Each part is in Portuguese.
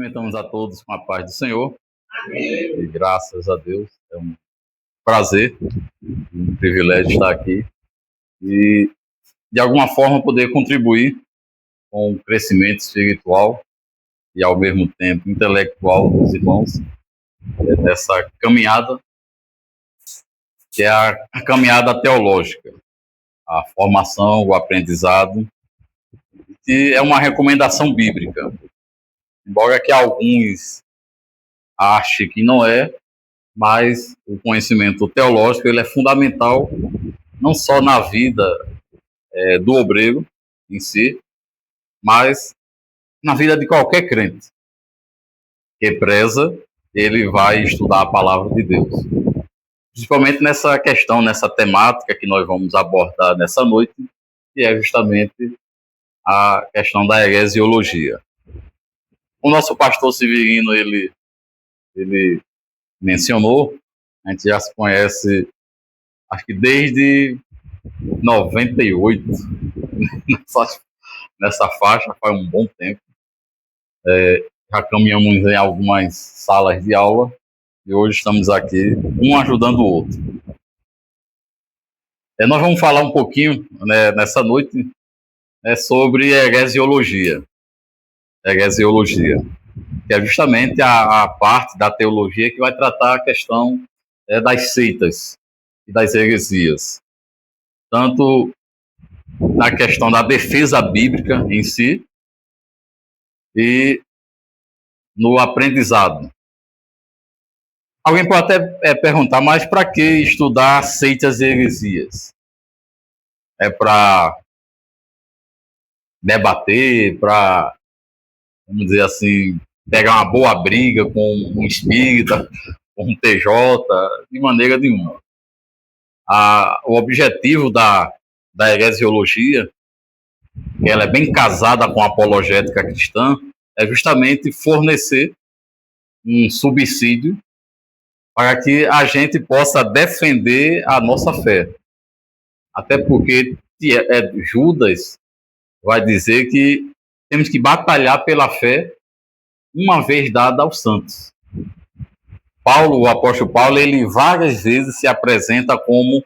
Cumprimentamos a todos com a paz do Senhor. Amém. E graças a Deus, é um prazer, um privilégio estar aqui e, de alguma forma, poder contribuir com o crescimento espiritual e, ao mesmo tempo, intelectual dos irmãos nessa caminhada, que é a caminhada teológica, a formação, o aprendizado, que é uma recomendação bíblica. Embora que alguns achem que não é, mas o conhecimento teológico ele é fundamental não só na vida do obreiro em si, mas na vida de qualquer crente que preza, ele vai estudar a palavra de Deus. Principalmente nessa questão, nessa temática que nós vamos abordar nessa noite, que é justamente a questão da heresiologia. O nosso pastor Severino, ele mencionou, a gente já se conhece, acho que desde 98, nessa faixa, faz um bom tempo. Já caminhamos em algumas salas de aula e hoje estamos aqui, um ajudando o outro. Nós vamos falar um pouquinho, né, nessa noite sobre heresiologia. Heresiologia, que é justamente a parte da teologia que vai tratar a questão das seitas e das heresias. Tanto na questão da defesa bíblica em si e no aprendizado. Alguém pode até perguntar, mas para que estudar seitas e heresias? É para debater, para, vamos dizer assim, pegar uma boa briga com um espírita, com um TJ, de maneira nenhuma. O objetivo da heresiologia, que ela é bem casada com a apologética cristã, é justamente fornecer um subsídio para que a gente possa defender a nossa fé. Até porque Judas vai dizer que temos que batalhar pela fé uma vez dada aos santos. O apóstolo Paulo, ele várias vezes se apresenta como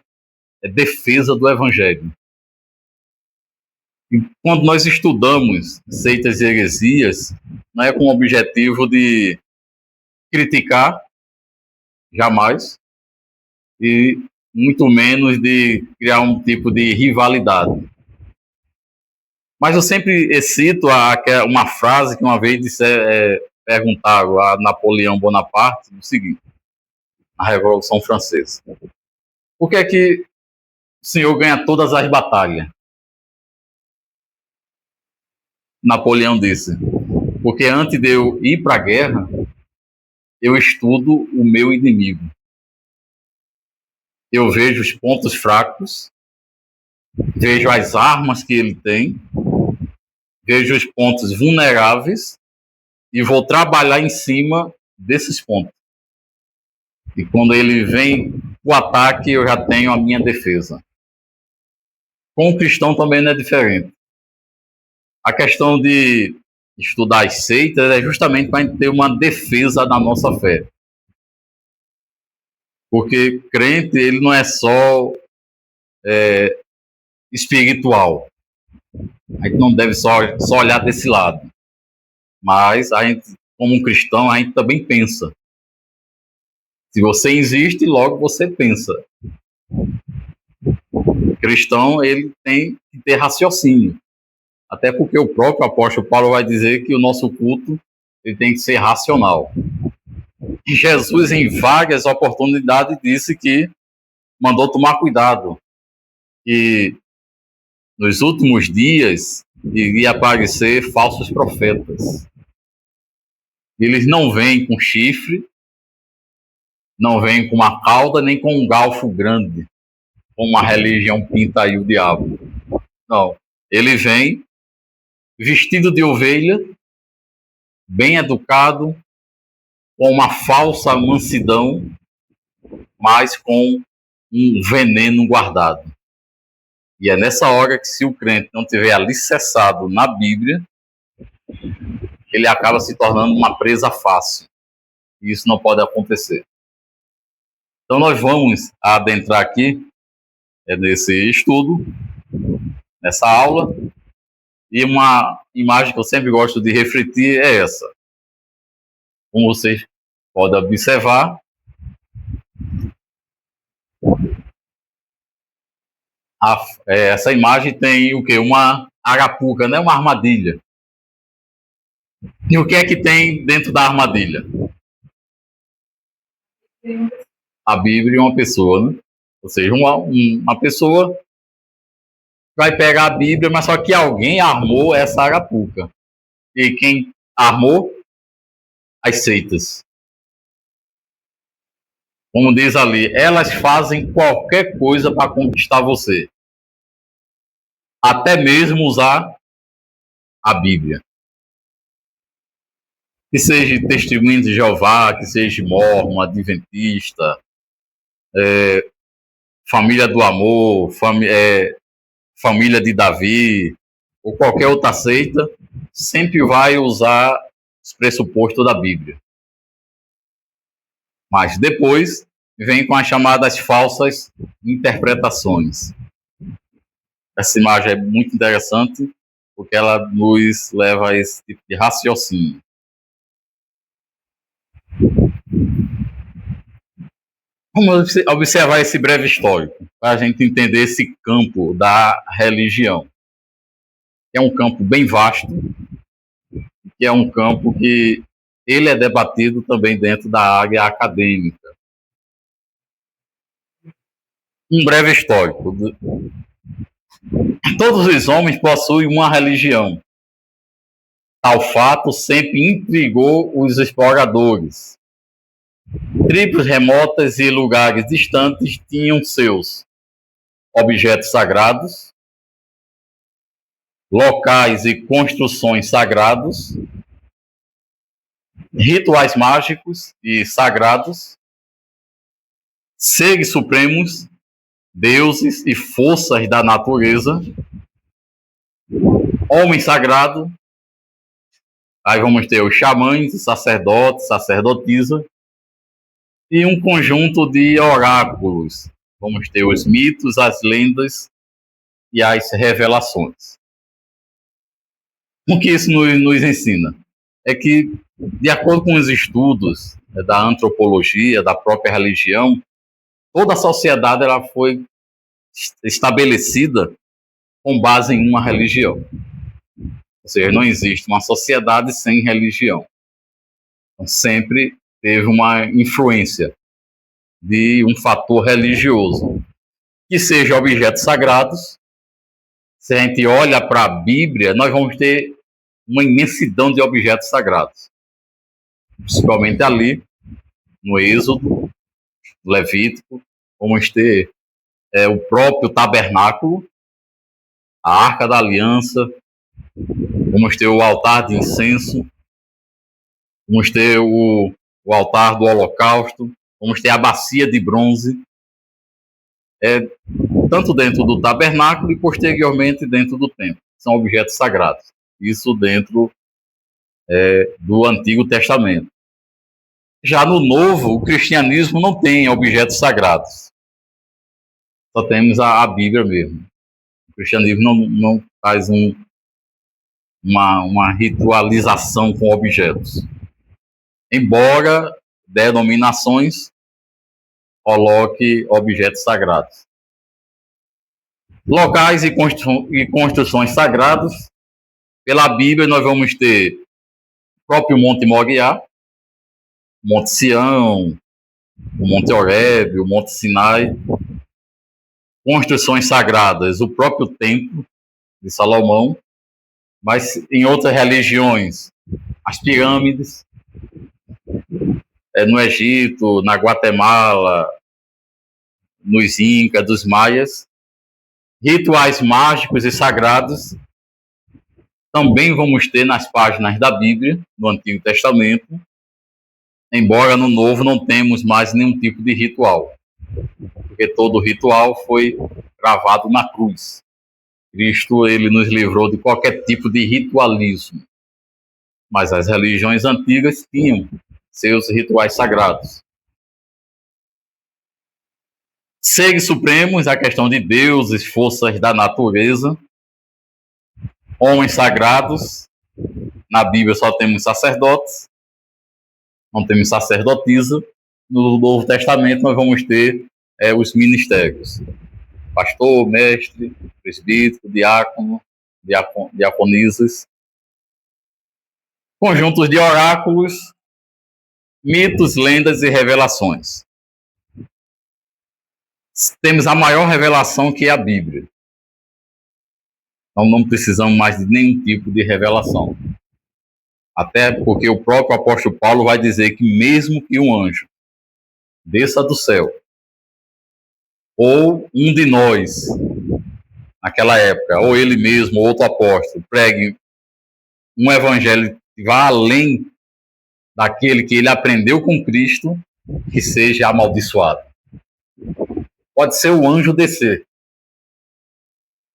defesa do evangelho. E quando nós estudamos seitas e heresias, não é com o objetivo de criticar, jamais, e muito menos de criar um tipo de rivalidade. Mas eu sempre cito uma frase que uma vez perguntaram a Napoleão Bonaparte o seguinte, na Revolução Francesa: por que é que o senhor ganha todas as batalhas? Napoleão disse: porque antes de eu ir para a guerra, eu estudo o meu inimigo. Eu vejo os pontos fracos, vejo as armas que ele tem, vejo os pontos vulneráveis e vou trabalhar em cima desses pontos. E quando ele vem o ataque, eu já tenho a minha defesa. Com o cristão também não é diferente. A questão de estudar as seitas é justamente para a gente ter uma defesa da nossa fé. Porque crente, ele não é só espiritual. A gente não deve só olhar desse lado. Mas a gente, como um cristão, a gente também pensa. Se você existe, logo você pensa. O cristão, ele tem que ter raciocínio. Até porque o próprio apóstolo Paulo vai dizer que o nosso culto ele tem que ser racional. E Jesus, em várias oportunidades, disse que mandou tomar cuidado. E nos últimos dias iria aparecer falsos profetas. Eles não vêm com chifre, não vêm com uma cauda, nem com um galfo grande, como a religião pinta aí o diabo. Não. Ele vem vestido de ovelha, bem educado, com uma falsa mansidão, mas com um veneno guardado. E é nessa hora que, se o crente não tiver alicerçado na Bíblia, ele acaba se tornando uma presa fácil. E isso não pode acontecer. Então nós vamos adentrar aqui nesse estudo, nessa aula, e uma imagem que eu sempre gosto de refletir é essa. Como vocês podem observar, essa imagem tem o quê? Uma arapuca, né? Uma armadilha. E o que é que tem dentro da armadilha? A Bíblia e uma pessoa, né? Ou seja, uma pessoa vai pegar a Bíblia, mas só que alguém armou essa arapuca. E quem armou? As seitas. Como diz ali, elas fazem qualquer coisa para conquistar você. Até mesmo usar a Bíblia. Que seja Testemunho de Jeová, que seja Mórmon, Adventista, Família do Amor, Família de Davi, ou qualquer outra seita, sempre vai usar os pressupostos da Bíblia. Mas depois vem com as chamadas falsas interpretações. Essa imagem é muito interessante, porque ela nos leva a esse tipo de raciocínio. Vamos observar esse breve histórico, para a gente entender esse campo da religião. É um campo bem vasto, que é um campo que ele é debatido também dentro da área acadêmica. Um breve histórico. Todos os homens possuem uma religião. Tal fato sempre intrigou os exploradores. Tribos remotas e lugares distantes tinham seus objetos sagrados, locais e construções sagrados, rituais mágicos e sagrados, seres supremos, deuses e forças da natureza, homem sagrado, aí vamos ter os xamãs, sacerdotes, sacerdotisa, e um conjunto de oráculos. Vamos ter os mitos, as lendas e as revelações. O que isso nos ensina? É que, de acordo com os estudos da antropologia, da própria religião, toda a sociedade ela foi estabelecida com base em uma religião. Ou seja, não existe uma sociedade sem religião. Então, sempre teve uma influência de um fator religioso, que seja objetos sagrados. Se a gente olha para a Bíblia, nós vamos ter uma imensidão de objetos sagrados, principalmente ali no Êxodo, no Levítico. Vamos ter o próprio tabernáculo, a Arca da Aliança, vamos ter o altar de incenso, vamos ter o altar do holocausto, vamos ter a bacia de bronze, tanto dentro do tabernáculo e posteriormente dentro do templo. São objetos sagrados. Isso dentro do Antigo Testamento. Já no Novo, o cristianismo não tem objetos sagrados. Só temos a Bíblia mesmo. O cristianismo não faz uma ritualização com objetos. Embora denominações coloquem objetos sagrados. Locais e construções sagrados. Pela Bíblia, nós vamos ter o próprio Monte Moriá, o Monte Sião, o Monte Horebe, o Monte Sinai. Construções sagradas, o próprio Templo de Salomão, mas em outras religiões, as pirâmides, no Egito, na Guatemala, nos Incas, dos Maias. Rituais mágicos e sagrados também vamos ter nas páginas da Bíblia, no Antigo Testamento, embora no Novo não temos mais nenhum tipo de ritual, porque todo ritual foi gravado na cruz. Cristo, ele nos livrou de qualquer tipo de ritualismo. Mas as religiões antigas tinham seus rituais sagrados. Seres supremos, a questão de deuses, forças da natureza, homens sagrados. Na Bíblia só temos sacerdotes, não temos sacerdotisa. No Novo Testamento nós vamos ter os ministérios: pastor, mestre, presbítero, diácono, diaconisas, conjuntos de oráculos, mitos, lendas e revelações. Temos a maior revelação, que é a Bíblia. Então não precisamos mais de nenhum tipo de revelação. Até porque o próprio apóstolo Paulo vai dizer que mesmo que um anjo desça do céu, ou um de nós, naquela época, ou ele mesmo, ou outro apóstolo, pregue um evangelho que vá além daquele que ele aprendeu com Cristo, que seja amaldiçoado. Pode ser o anjo descer,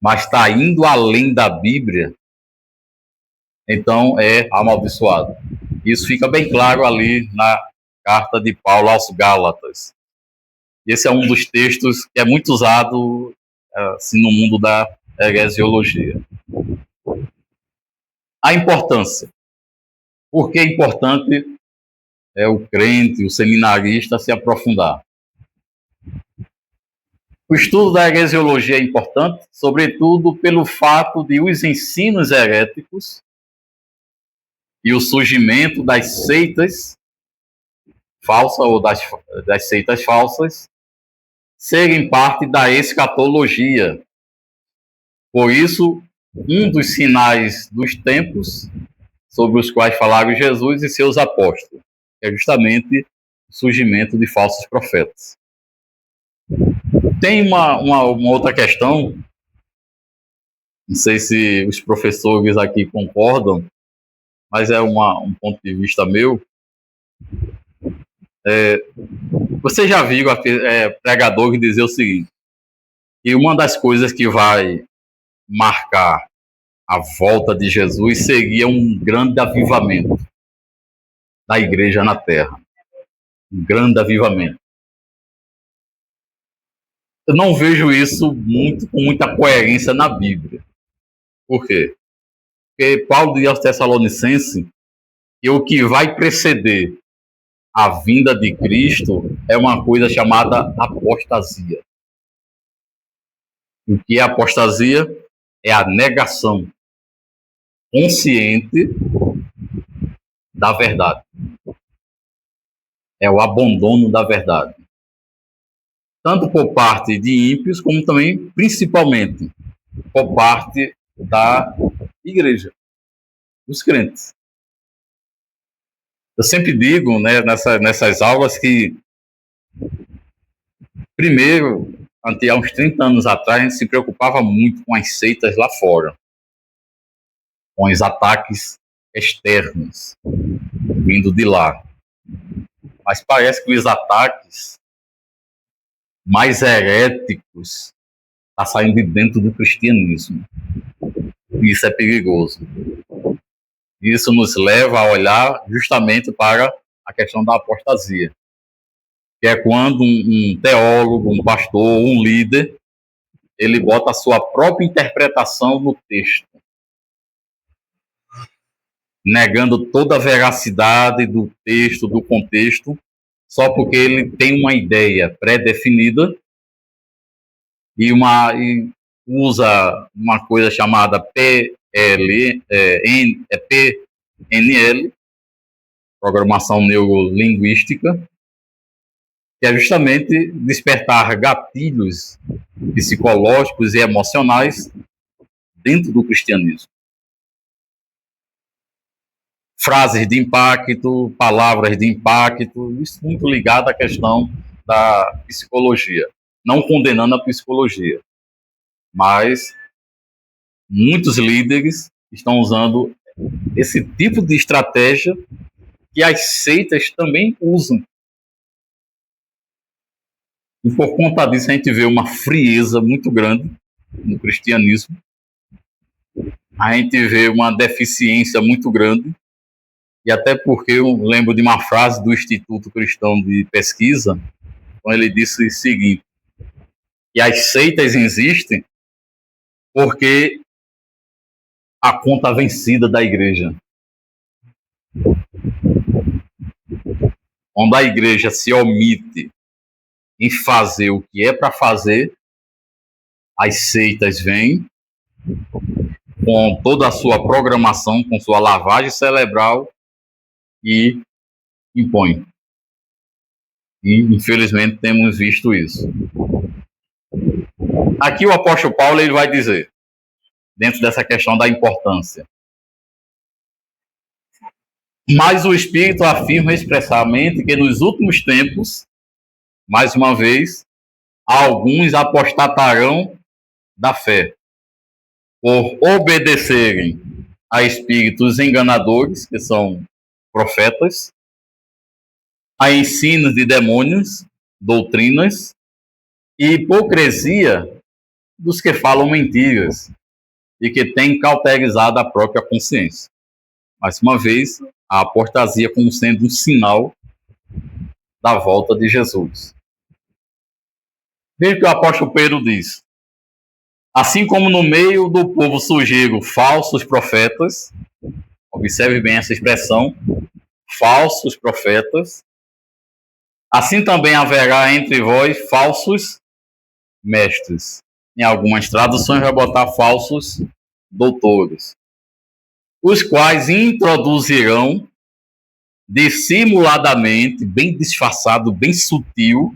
mas está indo além da Bíblia, então é amaldiçoado. Isso fica bem claro ali na carta de Paulo aos Gálatas. Esse é um dos textos que é muito usado assim, no mundo da heresiologia. A importância. Por que é importante o crente, o seminarista, se aprofundar? O estudo da heresiologia é importante, sobretudo pelo fato de os ensinos heréticos e o surgimento das seitas falsas ou das seitas falsas serem parte da escatologia. Por isso, um dos sinais dos tempos sobre os quais falaram Jesus e seus apóstolos é justamente o surgimento de falsos profetas. Tem uma outra questão, não sei se os professores aqui concordam, mas é um ponto de vista meu. Você já viu pregadores dizer o seguinte, que uma das coisas que vai marcar a volta de Jesus seria um grande avivamento da igreja na terra. Um grande avivamento. Eu não vejo isso com muita coerência na Bíblia. Por quê? Porque Paulo diz aos Tessalonicenses que o que vai preceder a vinda de Cristo é uma coisa chamada apostasia. O que é apostasia? É a negação consciente da verdade. É o abandono da verdade. Tanto por parte de ímpios, como também, principalmente, por parte da igreja, dos crentes. Eu sempre digo, né, nessas aulas que, primeiro, há uns 30 anos atrás, a gente se preocupava muito com as seitas lá fora, com os ataques externos, vindo de lá. Mas parece que os ataques mais heréticos estão saindo de dentro do cristianismo. E isso é perigoso. Isso nos leva a olhar justamente para a questão da apostasia, que é quando um teólogo, um pastor, um líder, ele bota a sua própria interpretação no texto, negando toda a veracidade do texto, do contexto, só porque ele tem uma ideia pré-definida e usa uma coisa chamada PNL, Programação Neurolinguística, que é justamente despertar gatilhos psicológicos e emocionais dentro do cristianismo. Frases de impacto, palavras de impacto, isso muito ligado à questão da psicologia. Não condenando a psicologia, mas muitos líderes estão usando esse tipo de estratégia que as seitas também usam. E por conta disso a gente vê uma frieza muito grande no cristianismo. A gente vê uma deficiência muito grande e até porque eu lembro de uma frase do Instituto Cristão de Pesquisa, quando ele disse o seguinte, que as seitas existem porque a conta vencida da igreja. Quando a igreja se omite em fazer o que é para fazer, as seitas vêm com toda a sua programação, com sua lavagem cerebral e impõem. E, infelizmente, temos visto isso. Aqui o apóstolo Paulo ele vai dizer, dentro dessa questão da importância. Mas o Espírito afirma expressamente que nos últimos tempos, mais uma vez, alguns apostatarão da fé, por obedecerem a espíritos enganadores, que são profetas, a ensinos de demônios, doutrinas, e hipocrisia dos que falam mentiras e que têm cauterizado a própria consciência. Mais uma vez, a apostasia como sendo um sinal da volta de Jesus. Veja o que o apóstolo Pedro diz. Assim como no meio do povo surgiram falsos profetas, observe bem essa expressão, falsos profetas, assim também haverá entre vós falsos mestres. Em algumas traduções vai botar falsos doutores, os quais introduzirão dissimuladamente, bem disfarçado, bem sutil,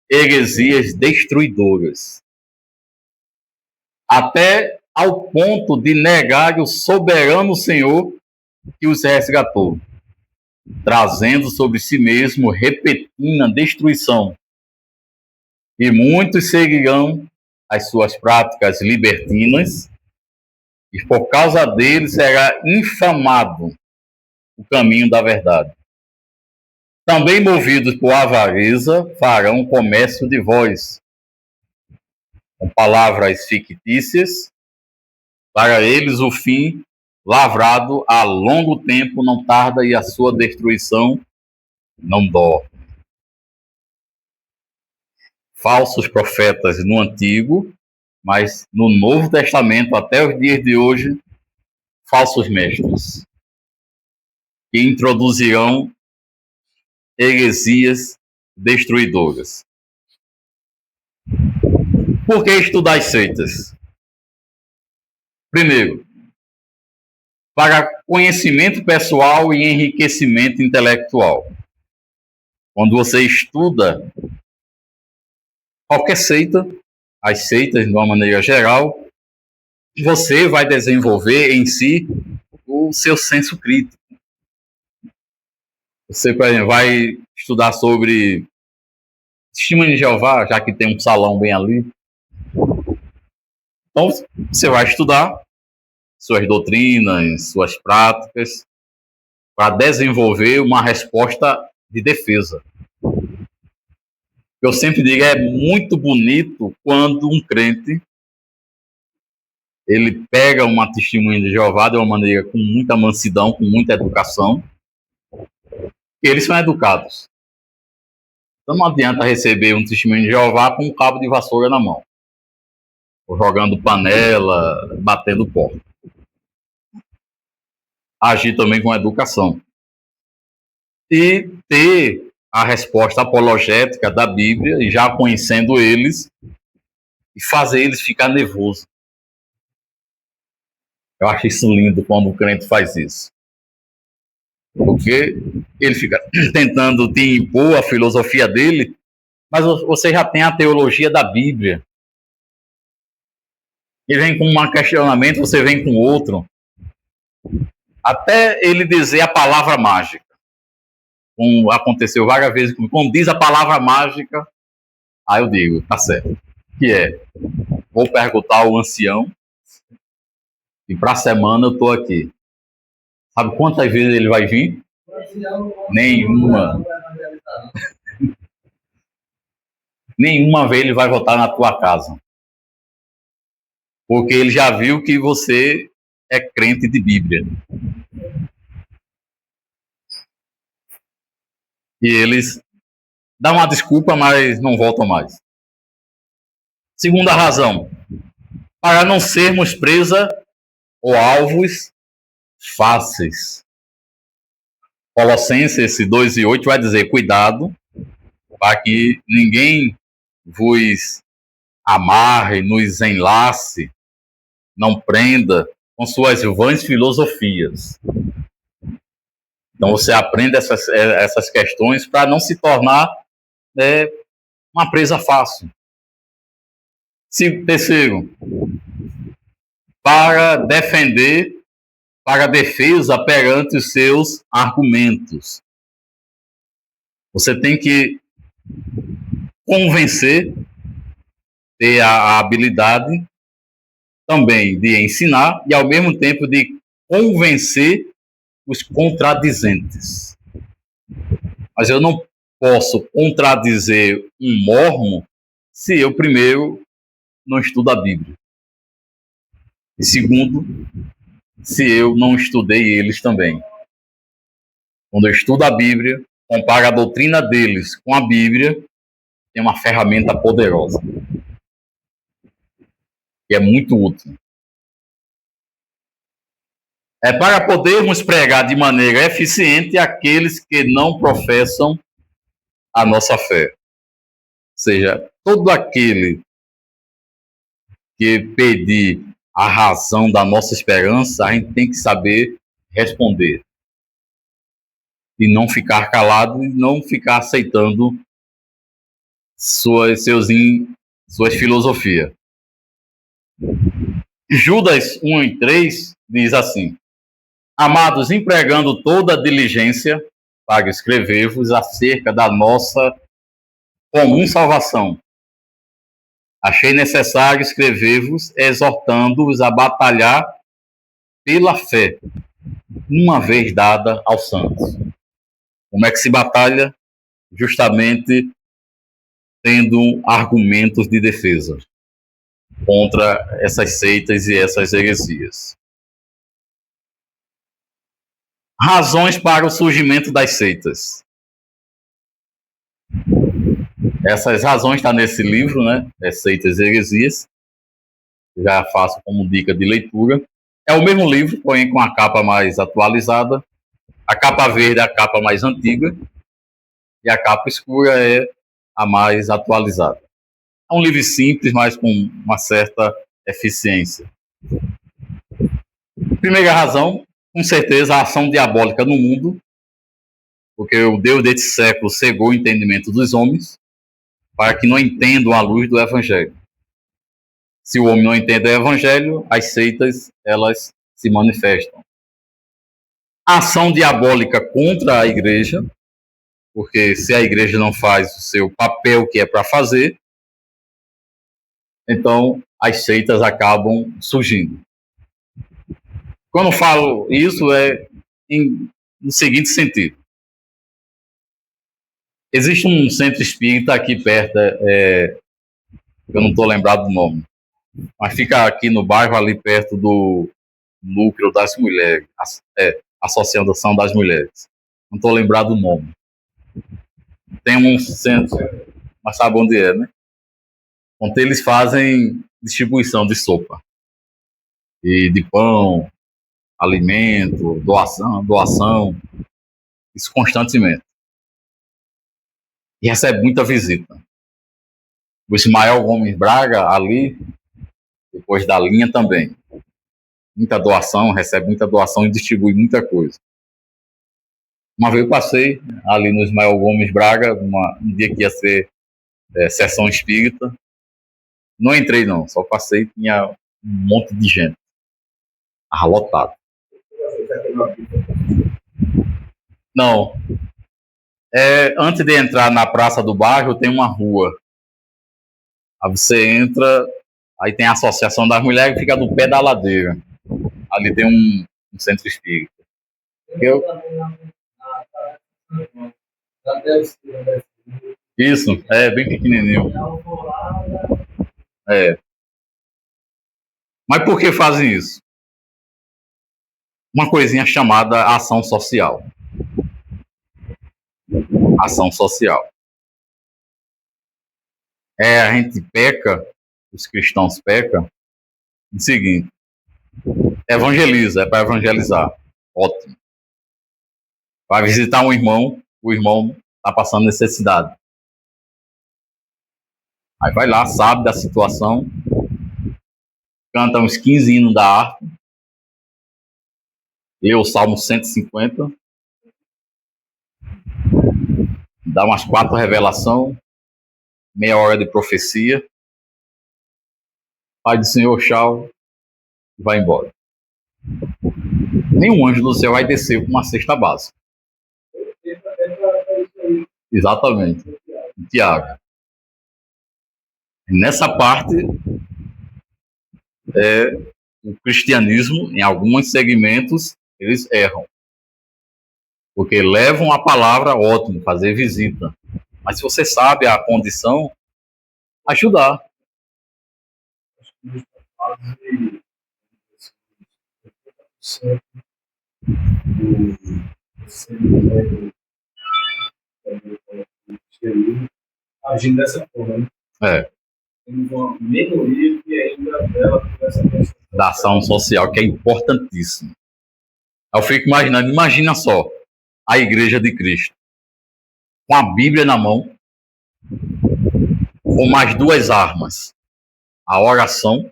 heresias destruidoras, até ao ponto de negar o soberano Senhor que os resgatou, trazendo sobre si mesmo repentina destruição. E muitos seguirão as suas práticas libertinas, e por causa deles será infamado o caminho da verdade. Também movidos por avareza, farão comércio de vós, com palavras fictícias, para eles o fim lavrado há longo tempo não tarda e a sua destruição não dorme. Falsos profetas no Antigo, mas no Novo Testamento, até os dias de hoje, falsos mestres, que introduzirão heresias destruidoras. Por que estudar as seitas? Primeiro, para conhecimento pessoal e enriquecimento intelectual. Quando você estuda qualquer seita, as seitas de uma maneira geral, você vai desenvolver em si o seu senso crítico. Você, por exemplo, vai estudar sobre Testemunho de Jeová, já que tem um salão bem ali. Então, você vai estudar suas doutrinas, suas práticas, para desenvolver uma resposta de defesa. Eu sempre digo, é muito bonito quando um crente ele pega uma testemunha de Jeová de uma maneira com muita mansidão, com muita educação, e eles são educados. Então não adianta receber um testemunho de Jeová com um cabo de vassoura na mão, ou jogando panela, batendo porta. Agir também com educação. E ter a resposta apologética da Bíblia, e já conhecendo eles, e fazer eles ficar nervosos. Eu acho isso lindo quando o crente faz isso. Porque ele fica tentando te impor a filosofia dele, mas você já tem a teologia da Bíblia. Ele vem com um questionamento, você vem com outro. Até ele dizer a palavra mágica. Como aconteceu várias vezes comigo. Quando diz a palavra mágica, aí eu digo, tá certo. Que é, vou perguntar ao ancião, e para a semana eu estou aqui. Sabe quantas vezes ele vai vir? Nenhuma. Nenhuma vez ele vai voltar na tua casa. Porque ele já viu que você é crente de Bíblia. E eles dão uma desculpa, mas não voltam mais. Segunda razão, para não sermos presa ou alvos fáceis. Colossenses 2:8 vai dizer, cuidado, para que ninguém vos amarre, nos enlace, não prenda com suas vãs filosofias. Então você aprende essas questões para não se tornar uma presa fácil. Terceiro, para a defesa perante os seus argumentos. Você tem que convencer, ter a habilidade também de ensinar e ao mesmo tempo de convencer os contradizentes. Mas eu não posso contradizer um mormon se eu primeiro não estudo a Bíblia. E segundo, se eu não estudei eles também. Quando eu estudo a Bíblia, comparo a doutrina deles com a Bíblia, tem uma ferramenta poderosa. Que é muito útil. É para podermos pregar de maneira eficiente aqueles que não professam a nossa fé. Ou seja, todo aquele que pedir a razão da nossa esperança, a gente tem que saber responder. E não ficar calado e não ficar aceitando suas filosofias. Judas 1:3 diz assim: Amados, empregando toda a diligência para escrever-vos acerca da nossa comum salvação. Achei necessário escrever-vos, exortando-vos a batalhar pela fé, uma vez dada aos santos. Como é que se batalha? Justamente tendo argumentos de defesa contra essas seitas e essas heresias. Razões para o surgimento das seitas. Essas razões estão nesse livro, né? Seitas e heresias. Já faço como dica de leitura. É o mesmo livro, porém com a capa mais atualizada. A capa verde é a capa mais antiga. E a capa escura é a mais atualizada. É um livro simples, mas com uma certa eficiência. Primeira razão, com certeza, a ação diabólica no mundo, porque o Deus deste século cegou o entendimento dos homens para que não entendam a luz do Evangelho. Se o homem não entende o Evangelho, as seitas, elas se manifestam. A ação diabólica contra a igreja, porque se a igreja não faz o seu papel que é para fazer, então as seitas acabam surgindo. Quando eu falo isso, é no seguinte sentido. Existe um centro espírita aqui perto, eu não estou lembrado do nome, mas fica aqui no bairro, ali perto do Núcleo das Mulheres, Associação das Mulheres. Não estou lembrado do nome. Tem um centro, mas sabe onde é, né? Onde eles fazem distribuição de sopa e de pão, alimento, doação, isso constantemente. E recebe muita visita. O Ismael Gomes Braga, ali, depois da linha também. Muita doação, recebe muita doação e distribui muita coisa. Uma vez eu passei ali no Ismael Gomes Braga, um dia que ia ser sessão espírita. Não entrei não, só passei, tinha um monte de gente. Lotado. Não. Antes de entrar na praça do bairro, tem uma rua. Aí você entra, aí tem a Associação das Mulheres que fica do pé da ladeira. Ali tem um centro espírita. Isso, é bem pequenininho. Mas por que fazem isso? Uma coisinha chamada ação social. Ação social. A gente peca, os cristãos pecam, no seguinte: evangeliza, é para evangelizar. Ótimo. Vai visitar um irmão, o irmão está passando necessidade. Aí vai lá, sabe da situação, canta uns 15 hinos da harpa, lê o Salmo 150, dá umas 4 revelações, meia hora de profecia, Pai do Senhor, tchau, e vai embora. Nenhum anjo do céu vai descer com uma cesta básica. Exatamente. Tiago. Nessa parte, o cristianismo, em alguns segmentos, eles erram. Porque levam a palavra, ótimo, fazer visita. Mas se você sabe a condição, ajudar. Agindo dessa forma, né? Temos uma melhoria que ainda dela da ação social, que é importantíssimo. Eu fico imaginando, imagina só, a Igreja de Cristo, com a Bíblia na mão, com mais 2 armas, a oração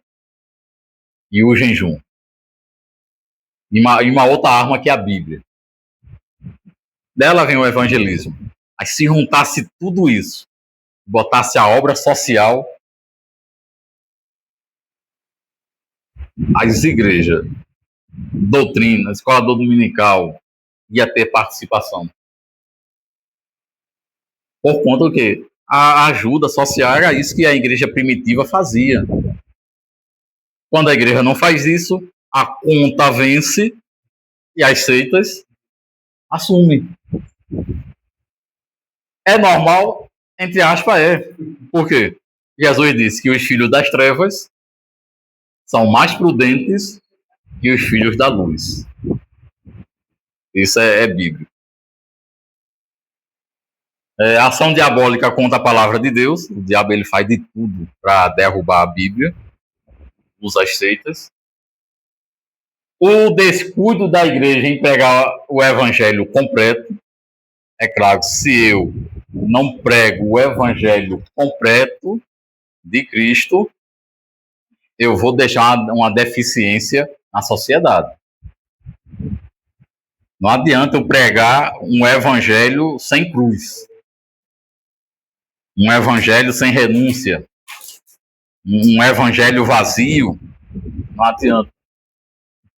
e o jejum. E uma outra arma que é a Bíblia. Dela vem o evangelismo. Mas se juntasse tudo isso, botasse a obra social, as igrejas, doutrina, escola dominical, ia ter participação. Por conta do quê? A ajuda social era isso que a igreja primitiva fazia. Quando a igreja não faz isso, a conta vence e as seitas assumem. É normal, entre aspas, Por quê? Jesus disse que os filhos das trevas são mais prudentes que os filhos da luz. Isso é bíblico. A ação diabólica contra a palavra de Deus. O diabo ele faz de tudo para derrubar a Bíblia, usa as seitas. O descuido da igreja em pregar o evangelho completo. É claro, se eu não prego o evangelho completo de Cristo, eu vou deixar uma deficiência na sociedade. Não adianta eu pregar um evangelho sem cruz, um evangelho sem renúncia, um evangelho vazio. Não adianta.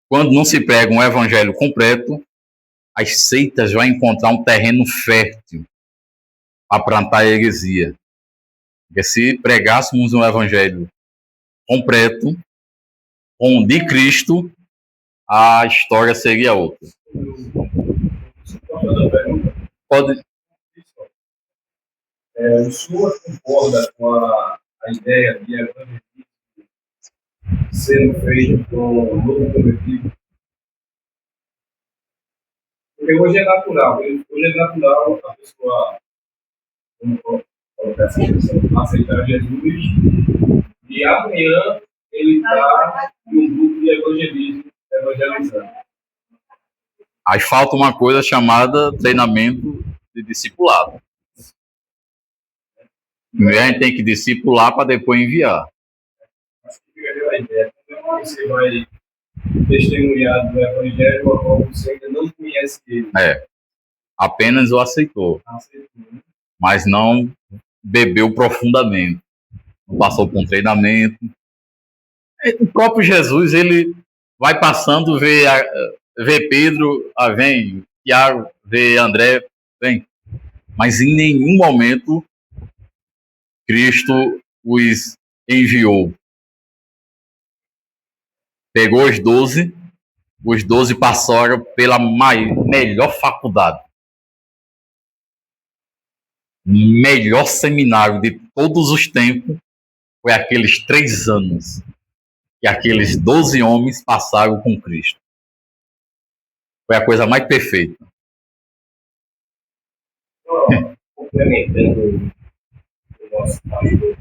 Quando não se prega um evangelho completo, as seitas vão encontrar um terreno fértil para plantar a heresia. Porque se pregássemos um evangelho completo, de Cristo, a história seria outra. Pode. O senhor concorda com a ideia de evangelismo sendo feito com o novo convertido? Porque hoje é natural. Hoje é natural a pessoa aceitar Jesus e amanhã ele está em um grupo de evangelismo, evangelizando. Aí falta uma coisa chamada treinamento de discipulado. Primeiro a gente tem que discipular para depois enviar. Acho que fica aquela ideia. Como você vai testemunhar do evangelho ao qual você ainda não conhece ele? Apenas o aceitou. Mas não bebeu profundamente. Não passou por um treinamento. O próprio Jesus, ele vai passando, vê Pedro, vem, Tiago, vê André, vem. Mas em nenhum momento Cristo os enviou. Pegou os 12 passaram pela melhor faculdade. O melhor seminário de todos os tempos foi aqueles 3 anos que aqueles 12 homens passaram com Cristo. Foi a coisa mais perfeita. complementando o nosso pastor,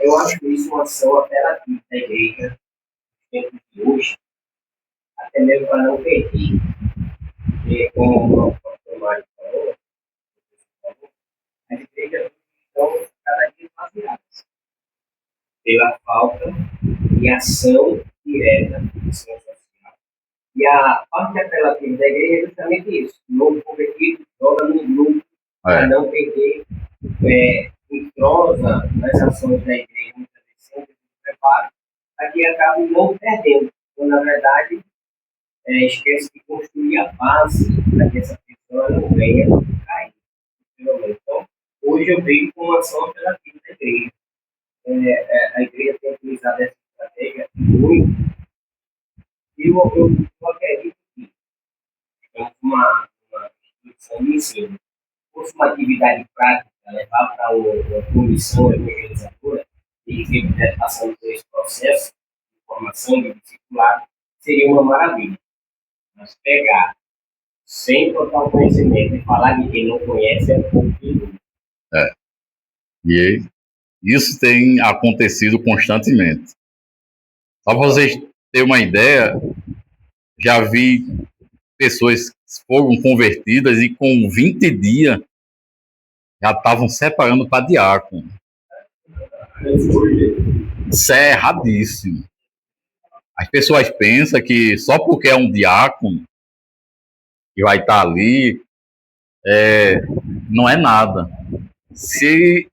eu acho que isso é uma ação apelativa da igreja no tempo de hoje, até mesmo para não perder. Porque, como o pastor Mário falou, as igrejas estão cada dia mais viradas pela falta de ação direta, ação social. E a parte apelativa da igreja é justamente isso. O novo convertido joga no grupo para não perder, entrosa nas ações da igreja, muitas vezes sempre se prepara, para que acabe não perdendo. Quando, na verdade, esquece de construir a base para que essa pessoa não venha cair. Então, hoje eu vejo como uma ação apelativa da igreja. A igreja tem utilizado essa estratégia muito. E eu acredito que é uma instituição de ensino. Se fosse uma atividade prática, levar para uma comissão evangelizadora e que estivesse passando por esse processo de formação, de discipulado, seria uma maravilha. Mas pegar sem total conhecimento e falar de quem não conhece é um pouco de dúvida. E isso tem acontecido constantemente. Só para vocês terem uma ideia, já vi pessoas que foram convertidas e com 20 dias já estavam separando para diácono. Isso é erradíssimo. As pessoas pensam que só porque é um diácono que vai estar ali, não é nada. Se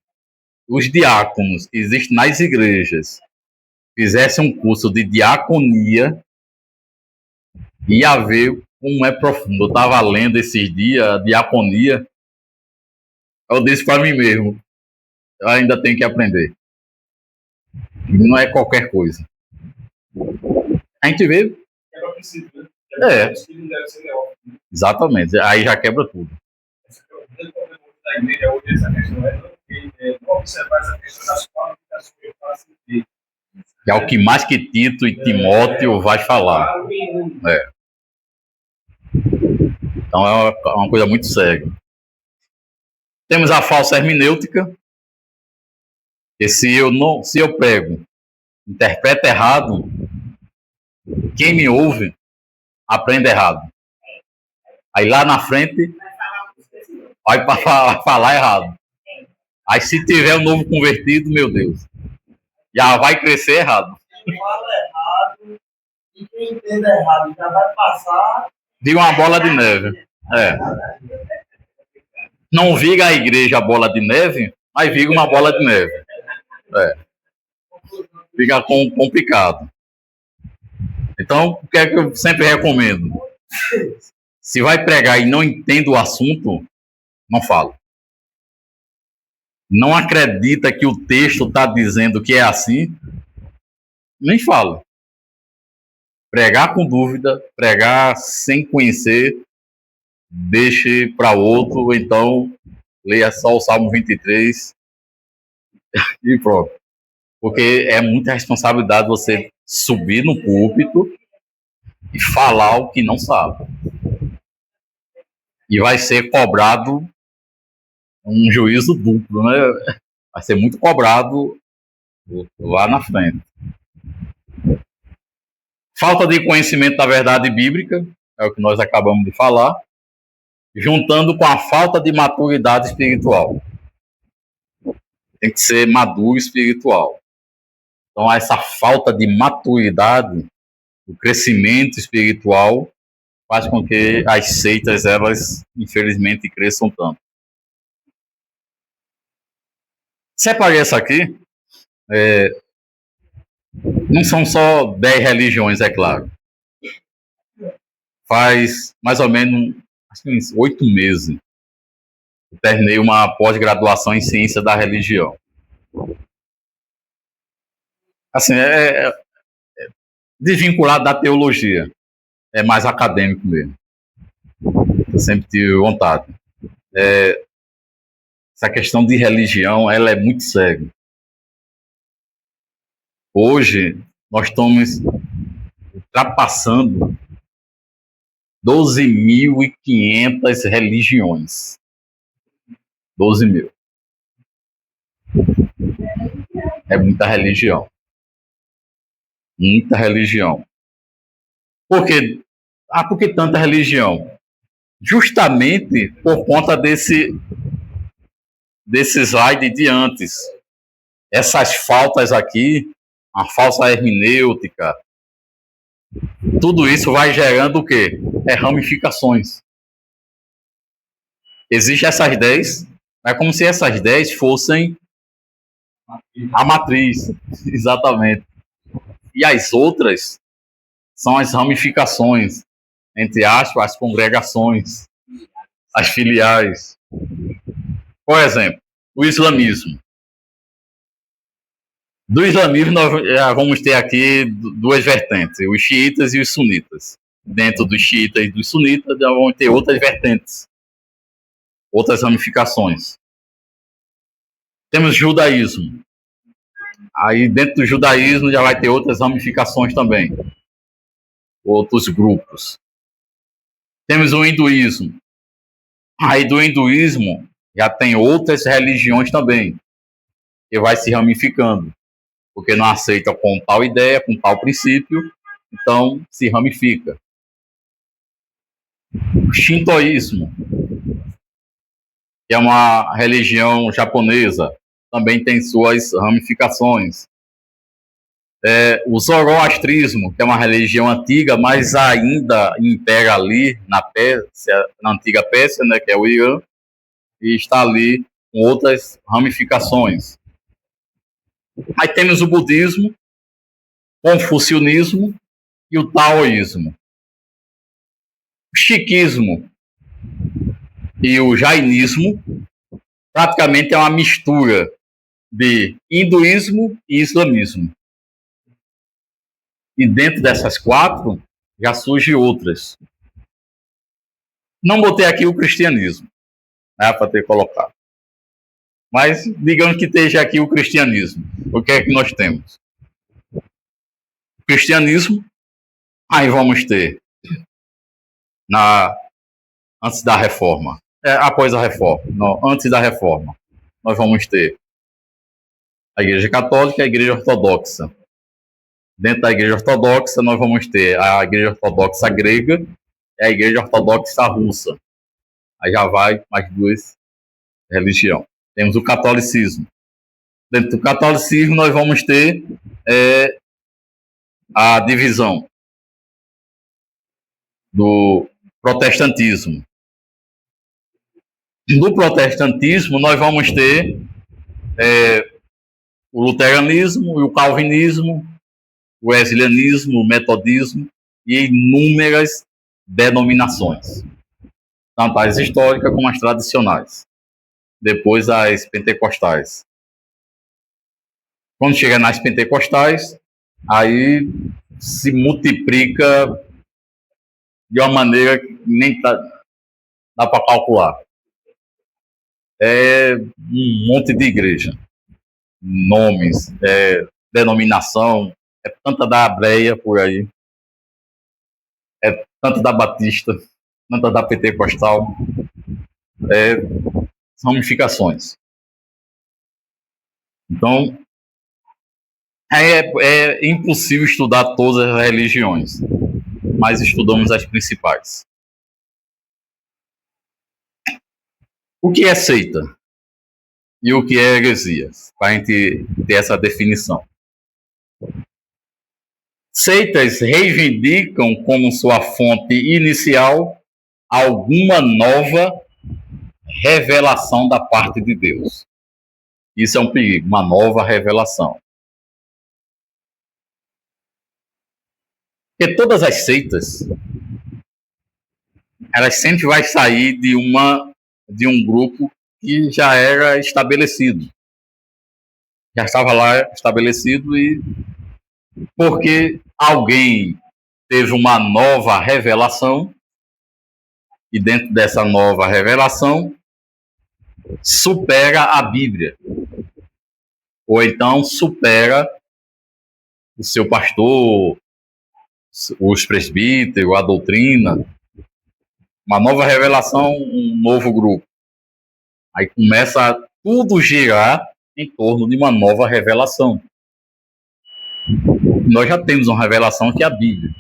os diáconos que existem nas igrejas fizessem um curso de diaconia, ia ver como é profundo. Eu estava lendo esses dias a diaconia, eu disse para mim mesmo, eu ainda tenho que aprender. Não é qualquer coisa. A gente vê. Exatamente. Aí já quebra tudo. Da igreja hoje, essa questão não observar essa questão das qualificações. Que é o que mais que Tito e Timóteo vai falar. Então é uma coisa muito séria. Temos a falsa hermenêutica, que se eu pego, interpreto errado, quem me ouve aprende errado. Aí lá na frente vai para falar errado. Aí se tiver um novo convertido, meu Deus, já vai crescer errado. Quem fala errado e quem entende errado já vai passar de uma bola de neve. Não vira a igreja a bola de neve, mas vira uma bola de neve. Fica complicado. Então, o que é que eu sempre recomendo? Se vai pregar e não entende o assunto, não fala. Não acredita que o texto está dizendo que é assim, nem fala. Pregar com dúvida, pregar sem conhecer, deixe para outro, ou então leia só o Salmo 23 e pronto. Porque é muita responsabilidade você subir no púlpito e falar o que não sabe. E vai ser cobrado um juízo duplo, né? Vai ser muito cobrado lá na frente. Falta de conhecimento da verdade bíblica, é o que nós acabamos de falar, juntando com a falta de maturidade espiritual. Tem que ser maduro espiritual. Então, essa falta de maturidade, o crescimento espiritual, faz com que as seitas, elas, infelizmente, cresçam tanto. Separei essa aqui. Não são só 10 religiões, é claro. Faz mais ou menos 8 meses. Eu terminei uma pós-graduação em ciência da religião. Assim, desvinculado da teologia. É mais acadêmico mesmo. Eu sempre tive vontade. Essa questão de religião, ela é muito séria. Hoje, nós estamos ultrapassando 12.500 religiões. 12 mil. É muita religião. Muita religião. Por quê? Por que tanta religião? Justamente por conta desse slide de antes. Essas faltas aqui, a falsa hermenêutica, tudo isso vai gerando o quê? Ramificações. Existem essas 10, é como se essas 10 fossem a matriz, exatamente. E as outras são as ramificações, entre aspas, as congregações, as filiais. Por exemplo, o islamismo. Do islamismo, nós vamos ter aqui duas vertentes, os xiitas e os sunitas. Dentro dos xiitas e dos sunitas, vamos ter outras vertentes, outras ramificações. Temos judaísmo. Aí, dentro do judaísmo, já vai ter outras ramificações também, outros grupos. Temos o hinduísmo. Aí, do hinduísmo, já tem outras religiões também, que vai se ramificando, porque não aceita com tal ideia, com tal princípio, então se ramifica. O shintoísmo, que é uma religião japonesa, também tem suas ramificações. O zoroastrismo, que é uma religião antiga, mas ainda impera ali na Pérsia, na antiga Pérsia, né, que é o Irã, e está ali com outras ramificações. Aí temos o budismo, o confucionismo e o taoísmo. O sikhismo e o jainismo praticamente é uma mistura de hinduísmo e islamismo. E dentro dessas 4 já surgem outras. Não botei aqui o cristianismo, né, para ter colocado. Mas digamos que esteja aqui o cristianismo. O que é que nós temos? O cristianismo, aí vamos ter antes da reforma. Após a reforma. Não, antes da reforma. Nós vamos ter a Igreja Católica e a Igreja Ortodoxa. Dentro da Igreja Ortodoxa, nós vamos ter a Igreja Ortodoxa grega e a Igreja Ortodoxa russa. Aí já vai mais 2 religiões. Temos o catolicismo. Dentro do catolicismo, nós vamos ter a divisão do protestantismo. No protestantismo, nós vamos ter o luteranismo e o calvinismo, o wesleyismo, o metodismo e inúmeras denominações, tanto as históricas como as tradicionais. Depois as pentecostais. Quando chega nas pentecostais, aí se multiplica de uma maneira que nem dá para calcular. É um monte de igreja, nomes, denominação, é tanta da Abreia por aí, é tanta da Batista, tanta da Pentecostal, ramificações. Então, é impossível estudar todas as religiões, mas estudamos as principais. O que é seita? E o que é heresia? Para a gente ter essa definição. Seitas reivindicam como sua fonte inicial alguma nova revelação da parte de Deus. Isso é um perigo, uma nova revelação. Porque todas as seitas, elas sempre vão sair de um grupo que já era estabelecido. Já estava lá estabelecido e porque alguém teve uma nova revelação e dentro dessa nova revelação supera a Bíblia. Ou então supera o seu pastor, os presbíteros, a doutrina. Uma nova revelação, um novo grupo. Aí começa a tudo girar em torno de uma nova revelação. Nós já temos uma revelação que é a Bíblia.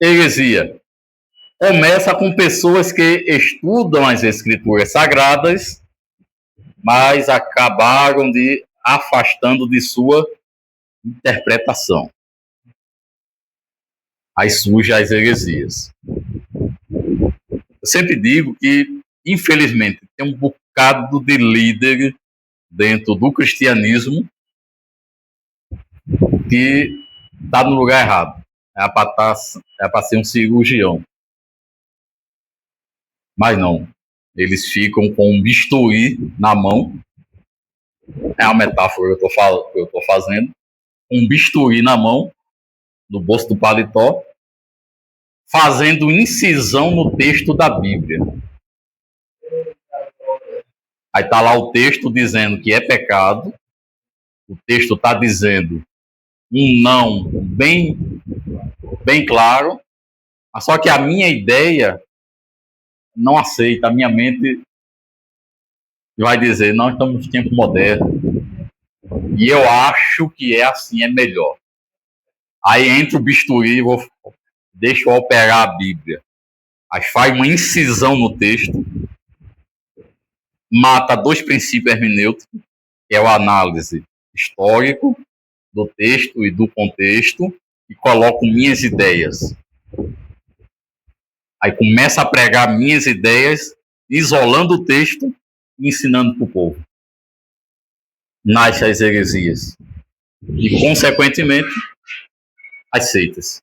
Heresia começa com pessoas que estudam as Escrituras Sagradas, mas acabaram de afastando de sua interpretação. Aí surgem as heresias. Eu sempre digo que, infelizmente, tem um bocado de líder dentro do cristianismo que está no lugar errado. É para ser um cirurgião. Mas não. Eles ficam com um bisturi na mão. É uma metáfora que eu estou fazendo. Um bisturi na mão, no bolso do paletó, fazendo incisão no texto da Bíblia. Aí está lá o texto dizendo que é pecado. O texto está dizendo um não bem claro. Só que a minha ideia não aceita. A minha mente vai dizer, nós estamos no tempo moderno. E eu acho que é assim, é melhor. Aí entra o bisturi e deixa eu operar a Bíblia. Aí faz uma incisão no texto, mata 2 princípios hermenêuticos, que é a análise histórico do texto e do contexto, e coloco minhas ideias. Aí começa a pregar minhas ideias, isolando o texto e ensinando para o povo. Nasce as heresias. E, consequentemente, as seitas.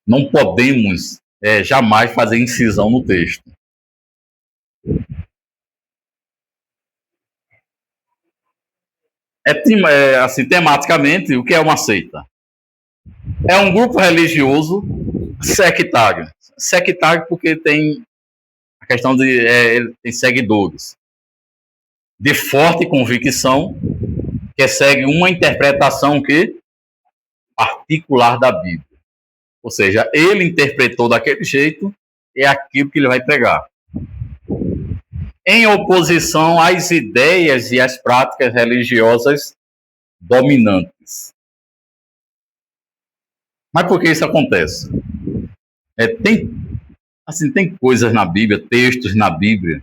Não podemos jamais fazer incisão no texto. Assim, tematicamente, o que é uma seita? É um grupo religioso sectário. Sectário porque tem a questão de ele tem seguidores de forte convicção que segue uma interpretação particular da Bíblia. Ou seja, ele interpretou daquele jeito, é aquilo que ele vai pregar. Em oposição às ideias e às práticas religiosas dominantes. Mas por que isso acontece? Tem coisas na Bíblia, textos na Bíblia,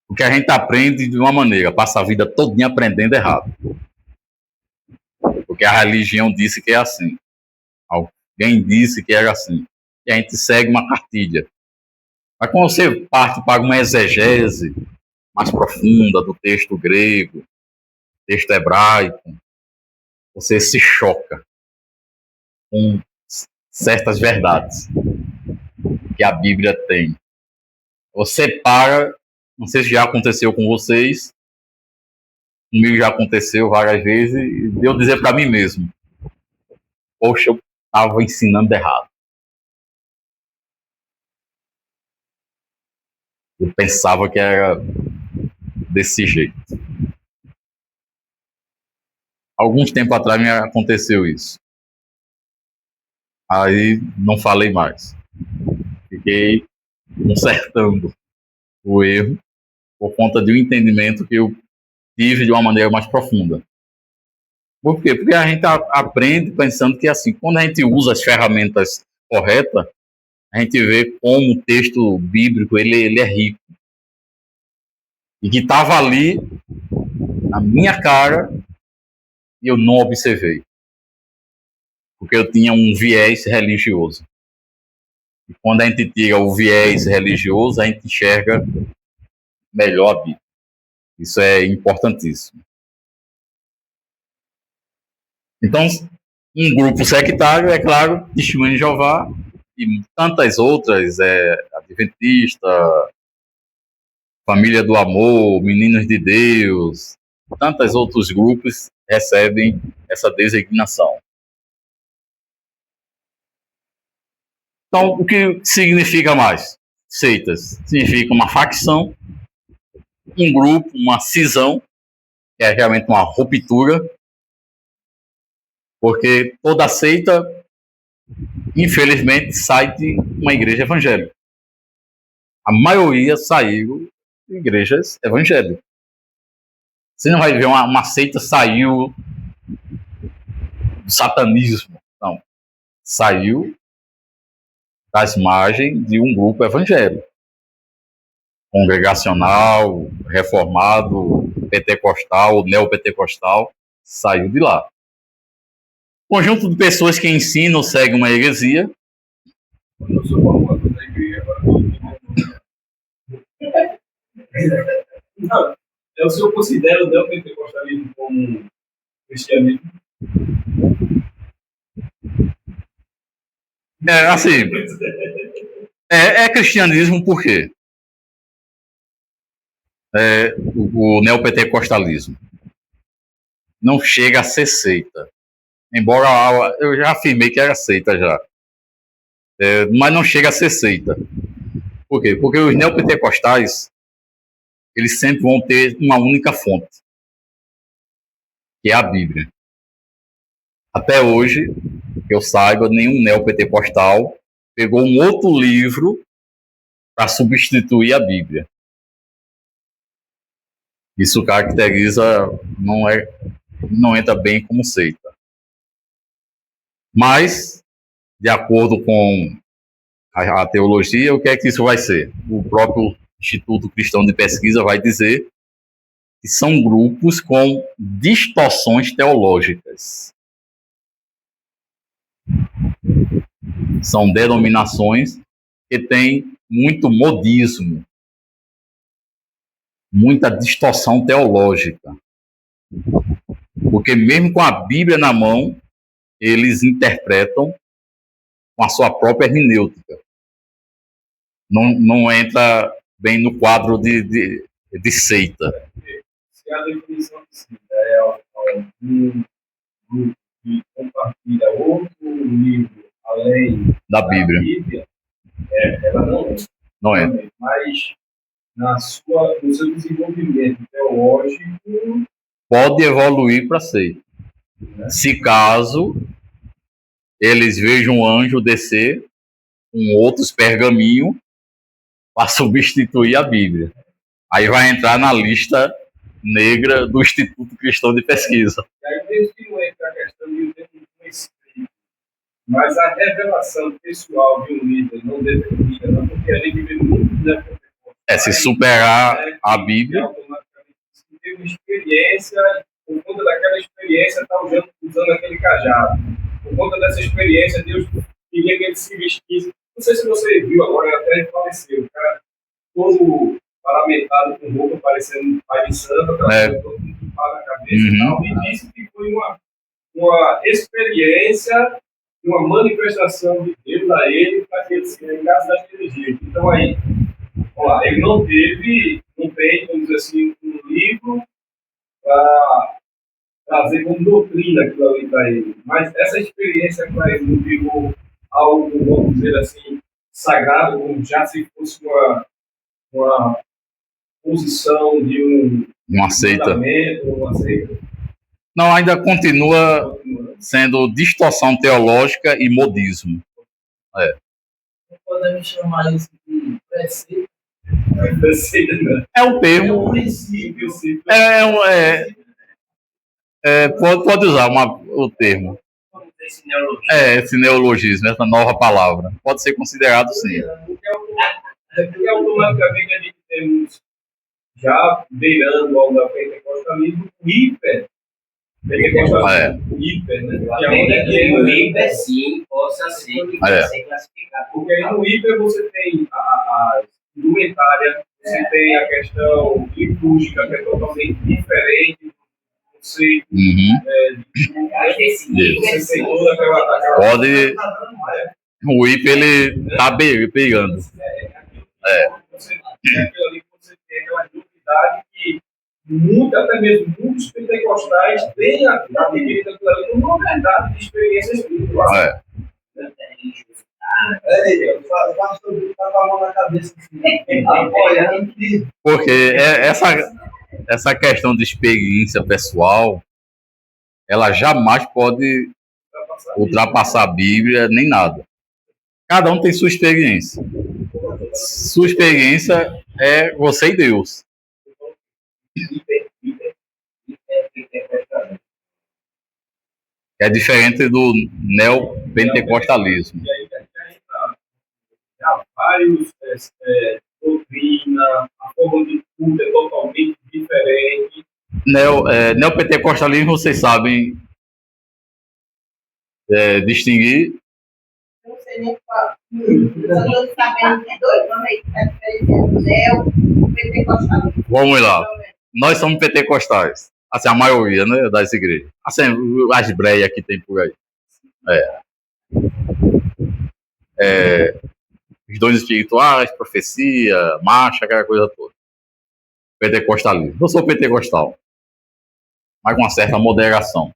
porque a gente aprende de uma maneira, passa a vida todinha aprendendo errado. Porque a religião disse que é assim. Alguém disse que era assim. E a gente segue uma cartilha. Mas quando você parte para uma exegese mais profunda do texto grego, texto hebraico, você se choca com certas verdades que a Bíblia tem. Você para, não sei se já aconteceu com vocês, comigo já aconteceu várias vezes, e eu dizer para mim mesmo, poxa, eu estava ensinando errado. Eu pensava que era desse jeito. Alguns tempos atrás me aconteceu isso. Aí não falei mais. Fiquei consertando o erro por conta de um entendimento que eu tive de uma maneira mais profunda. Por quê? Porque a gente aprende pensando que assim, quando a gente usa as ferramentas corretas, a gente vê como o texto bíblico ele é rico. E que estava ali na minha cara e eu não observei. Porque eu tinha um viés religioso. E quando a gente tira o viés religioso, a gente enxerga melhor a Bíblia. Isso é importantíssimo. Então, um grupo sectário, é claro, Testemunho de Jeová e tantas outras, Adventista, Família do Amor, Meninos de Deus, tantos outros grupos recebem essa designação. Então, o que significa mais? Seitas. Significa uma facção, um grupo, uma cisão, que é realmente uma ruptura, porque toda seita infelizmente, sai de uma igreja evangélica. A maioria saiu de igrejas evangélicas. Você não vai ver uma seita saiu do satanismo. Não. Saiu das margens de um grupo evangélico. Congregacional, reformado, pentecostal, neopentecostal, saiu de lá. Conjunto de pessoas que ensinam, seguem uma heresia. Eu sou uma coisa da igreja agora. Não, o senhor considera o neopentecostalismo como cristianismo? Assim, é cristianismo por quê? O neopentecostalismo não chega a ser seita. Embora eu já afirmei que era seita já. Mas não chega a ser seita. Por quê? Porque os neopentecostais, eles sempre vão ter uma única fonte, que é a Bíblia. Até hoje, que eu saiba, nenhum neopentecostal pegou um outro livro para substituir a Bíblia. Isso caracteriza, não entra bem como seita. Mas, de acordo com a teologia, o que é que isso vai ser? O próprio Instituto Cristão de Pesquisa vai dizer que são grupos com distorções teológicas. São denominações que têm muito modismo, muita distorção teológica. Porque mesmo com a Bíblia na mão, eles interpretam com a sua própria hermenêutica. Não entra bem no quadro de seita. Se a definição de seita é um grupo que compartilha outro livro além da Bíblia, ela não é. Mas no seu desenvolvimento teológico pode evoluir para seita. Se caso eles vejam um anjo descer com outros pergaminhos para substituir a Bíblia. Aí vai entrar na lista negra do Instituto Cristão de Pesquisa. E aí mesmo que não entra a questão de um conhecimento, mas a revelação pessoal de um líder não determina, não, porque a gente vê muito se superar a Bíblia. Automaticamente teve uma experiência, por conta daquela experiência, está usando aquele cajado. Por conta dessa experiência, Deus queria que ele se vestisse. Não sei se você viu agora, até ele faleceu. O cara todo paramentado com roupa parecendo um pai de santo, aquela todo mundo na cabeça e tal. E disse que foi uma experiência, uma manifestação de Deus a ele para que ele se ligasse daquele jeito. Então aí, ele não tem, vamos dizer assim, um livro para trazer como doutrina aquilo ali para ele. Mas essa experiência para ele não virou algo, vamos dizer assim, sagrado, como já se fosse uma posição de uma seita. Uma seita. Não, ainda continua sendo distorção teológica e modismo. Não podemos chamar isso de preceito. É um termo. É um princípio. Pode usar o termo. Esse neologismo, essa nova palavra. Pode ser considerado sim. Porque automaticamente a gente temos, já beirando ao da pentecostalismo, o hiper-pentecostalismo. O hiper, né? O hiper, sim, possa ser classificado. Porque aí no hiper você tem a indumentária, você tem a questão litúrgica, que é totalmente diferente do conceito. Você tem toda aquela... Pode... O hiper, ele tá pegando. Você tem aquilo ali, você tem aquela novidade que até mesmo muitos pentecostais têm adquirido aquilo ali como uma verdade de experiência espiritual. Porque essa questão de experiência pessoal, ela jamais pode ultrapassar a Bíblia nem nada. Cada um tem sua experiência. Sua experiência é você e Deus. É diferente do neopentecostalismo. E aí há vários doutrina, a forma de culto é totalmente diferente. Neopentecostalismo, vocês sabem distinguir. Não sei nem qual. Só estou sabendo de dois. Vamos aí, a diferença do neo pentecostal. Vamos lá. Nós somos pentecostais. Assim, a maioria, né, das igrejas. Assim, as breias que tem por aí. Os dons espirituais, profecia, marcha, aquela coisa toda. Pentecostalismo. Eu sou pentecostal, mas com uma certa moderação.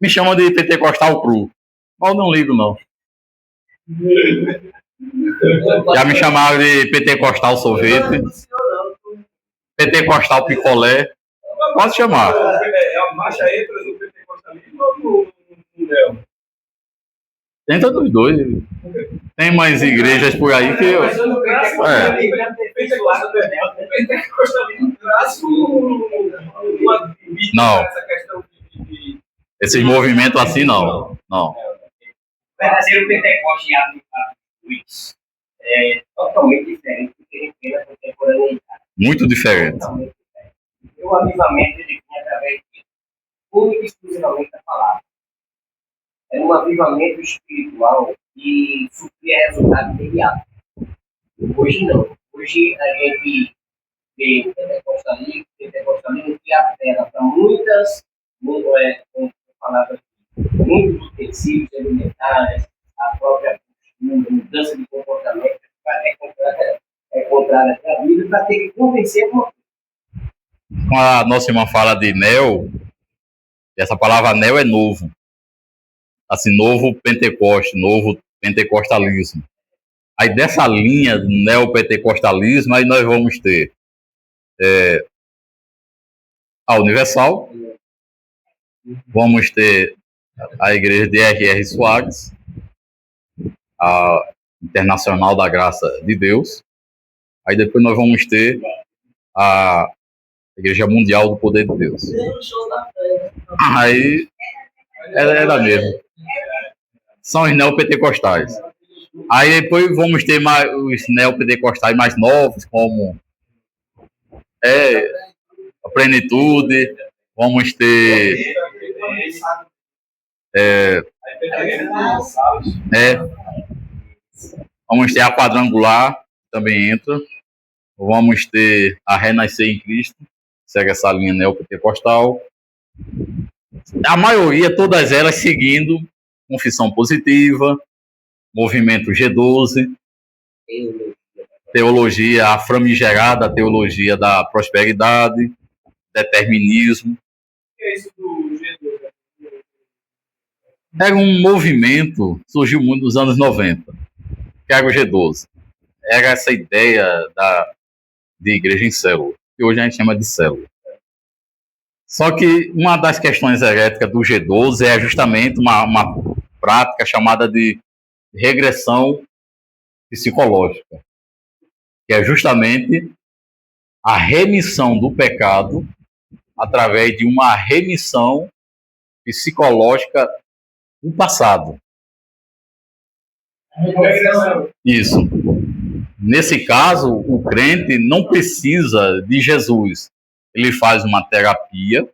Me chamam de pentecostal cru, mas eu não ligo, não. Já me chamaram de pentecostal sorvete, pentecostal picolé. Pode chamar. A marcha entra no pentecostalismo ou no neo? Entra dos dois. Tem mais igrejas por aí que eu. Mas eu não graço pentecostalismo traço uma Não. essa questão de Esses movimentos assim, não. Não. O verdadeiro Pentecoste e Atos dos é totalmente diferente do que ele fez na contemporaneidade. Muito diferente. Totalmente diferente. O avivamento ele vinha através de única e exclusivamente da palavra. É um avivamento espiritual que supria resultado imediato. Hoje não. Hoje a gente vê o pentecostalismo que apela para muitas, como palavras, muitos utensílios alimentares, a própria postura, mudança de comportamento, é contrária à Bíblia, para ter que convencer alguma coisa. Quando a nossa irmã fala de neo, essa palavra neo é novo. Assim, novo Pentecoste, novo pentecostalismo. Aí dessa linha do neopentecostalismo, aí nós vamos ter a Universal, vamos ter a igreja de R.R. Soares, a Internacional da Graça de Deus, aí depois nós vamos ter a Igreja Mundial do Poder de Deus. Aí é da mesma. São os neopentecostais. Aí depois vamos ter mais, os neopentecostais mais novos, como a Plenitude, vamos ter vamos ter a Quadrangular, também entra. Vamos ter a Renascer em Cristo, segue essa linha neopentecostal. A maioria, todas elas seguindo confissão positiva, movimento G12, teologia, a famigerada teologia da prosperidade, determinismo. O que é isso do G12? Era um movimento, surgiu muito nos anos 90, que era o G12. Era essa ideia de igreja em célula, que hoje a gente chama de célula. Só que uma das questões heréticas do G12 é justamente uma prática chamada de regressão psicológica, que é justamente a remissão do pecado através de uma remissão psicológica do passado. Isso. Nesse caso, o crente não precisa de Jesus. Ele faz uma terapia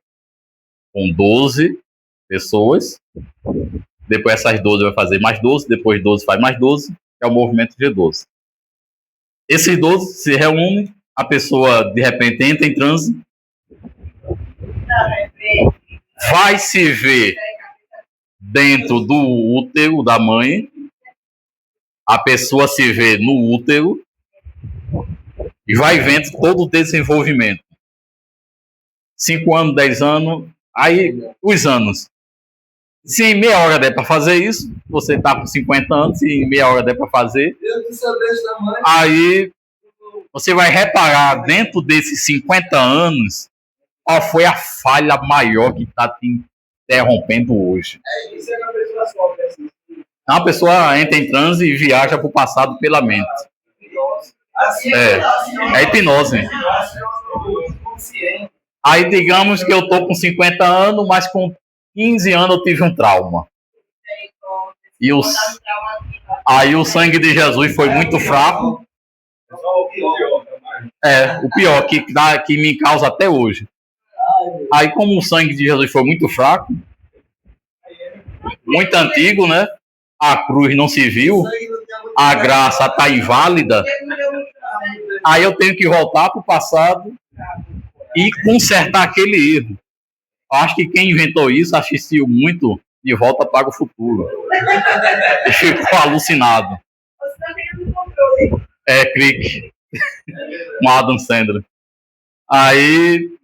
com 12 pessoas. Depois essas 12 vai fazer mais 12. Depois 12 faz mais 12. É o movimento G12. Esses 12 se reúnem. A pessoa, de repente, entra em transe. Vai se ver dentro do útero da mãe. A pessoa se vê no útero. E vai vendo todo o desenvolvimento. 5 anos, 10 anos, aí os anos. Se em meia hora der para fazer isso, você está com 50 anos, se em meia hora der para fazer, aí você vai reparar dentro desses 50 anos qual foi a falha maior que está te interrompendo hoje. Isso é uma pessoa só, assim. Uma pessoa entra em transe e viaja para o passado pela mente. Assim, É hipnose. consciente. Aí digamos que eu tô com 50 anos, mas com 15 anos eu tive um trauma. E aí o sangue de Jesus foi muito fraco. O pior, que me causa até hoje. Aí como o sangue de Jesus foi muito fraco, muito antigo, né? A cruz não se viu, a graça está inválida. Aí eu tenho que voltar para o passado e consertar aquele erro. Eu acho que quem inventou isso assistiu muito De Volta para o Futuro. E ficou alucinado. Clique. Com Adam Sandler. Aí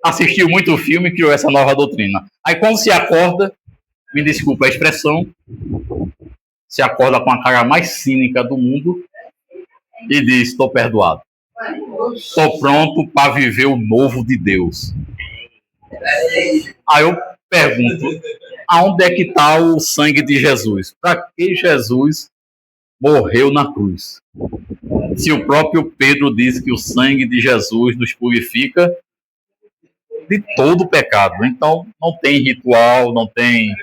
assistiu muito o filme e criou essa nova doutrina. Aí quando se acorda, me desculpa a expressão, se acorda com a cara mais cínica do mundo e diz: estou perdoado. Estou pronto para viver o novo de Deus. Aí eu pergunto, aonde é que está o sangue de Jesus? Para que Jesus morreu na cruz? Se o próprio Pedro diz que o sangue de Jesus nos purifica de todo pecado. Então, não tem ritual, não tem...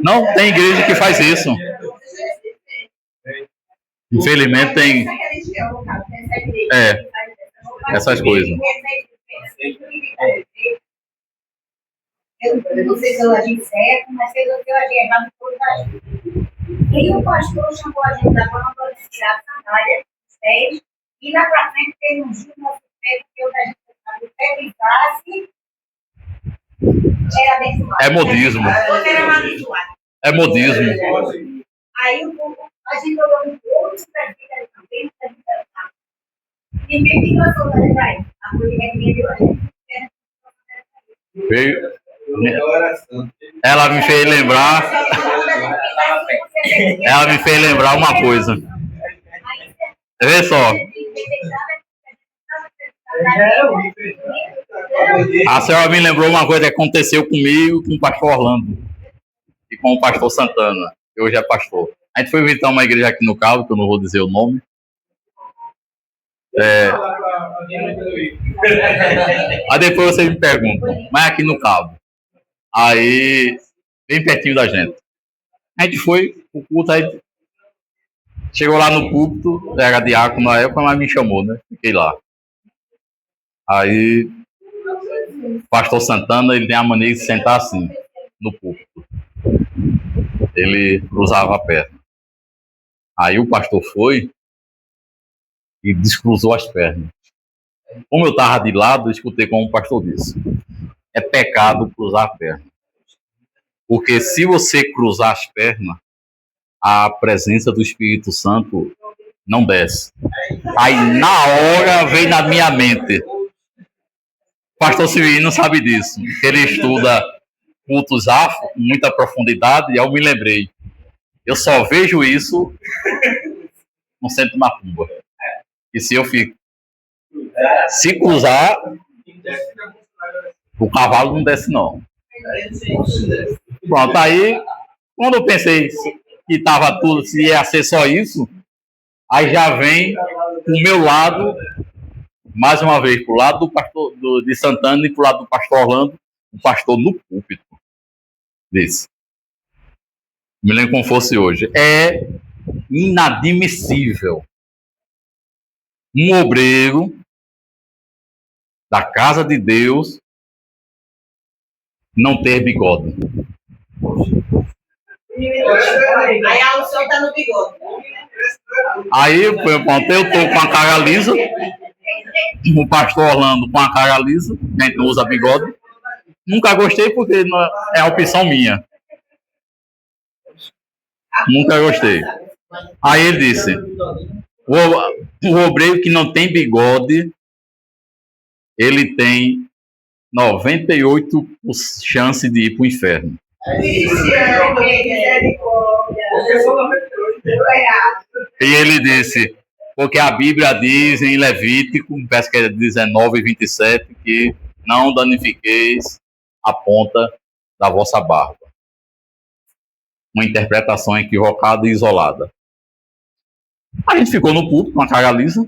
Não tem igreja que faz isso. Infelizmente tem... essas coisas. Eu não sei se eu agi certo, mas se eu agi errado, foi da gente. E o pastor chamou a gente da mão para tirar a sandália dos pés, e lá para frente teve um giro no nosso pé, porque o da gente pisasse, era abençoado. É modismo. Era abençoado. É modismo. Aí o povo, a gente olhou no povo, se pergunta também, se pergunta lá. Ninguém ficou a sandália para ele. A mulher que deu a gente. Veio... Ela me fez lembrar. Ela me fez lembrar uma coisa. Vê só. A senhora me lembrou uma coisa que aconteceu comigo, com o pastor Orlando e com o pastor Santana, que hoje é pastor. A gente foi visitar uma igreja aqui no Cabo, que eu não vou dizer o nome. Aí depois você me pergunta, mas aqui no Cabo. Aí, bem pertinho da gente. A gente foi, o culto, aí chegou lá no púlpito, era diácono na época, mas me chamou, né? Fiquei lá. Aí, o pastor Santana, ele tem a mania de sentar assim, no púlpito. Ele cruzava a perna. Aí o pastor foi e descruzou as pernas. Como eu estava de lado, eu escutei como o pastor disse: é pecado cruzar a perna. Porque se você cruzar as pernas, a presença do Espírito Santo não desce. Aí na hora veio na minha mente. O pastor Severino sabe disso. Ele estuda cultos afro com muita profundidade, e eu me lembrei. Eu só vejo isso no centro de Macumba. E se eu fico... Se cruzar, o cavalo não desce, não. Pronto, aí, quando eu pensei que estava tudo, se ia ser só isso, aí já vem o meu lado, mais uma vez, pro lado do pastor de Santana e pro lado do pastor Orlando, o pastor no púlpito. Disse. Me lembro como fosse hoje. É inadmissível um obreiro da casa de Deus não ter bigode. Aí a unção tá no bigode. Aí eu tô com a cara lisa, o pastor Orlando com a cara lisa, a gente não usa bigode. Nunca gostei porque é a opção minha. Nunca gostei. Aí ele disse: o obreiro que não tem bigode, ele tem 98% chance de ir para o inferno. E ele disse, porque a Bíblia diz em Levítico, parece que é 19:27, que não danifiqueis a ponta da vossa barba. Uma interpretação equivocada e isolada. A gente ficou no púlpito, com a cara lisa.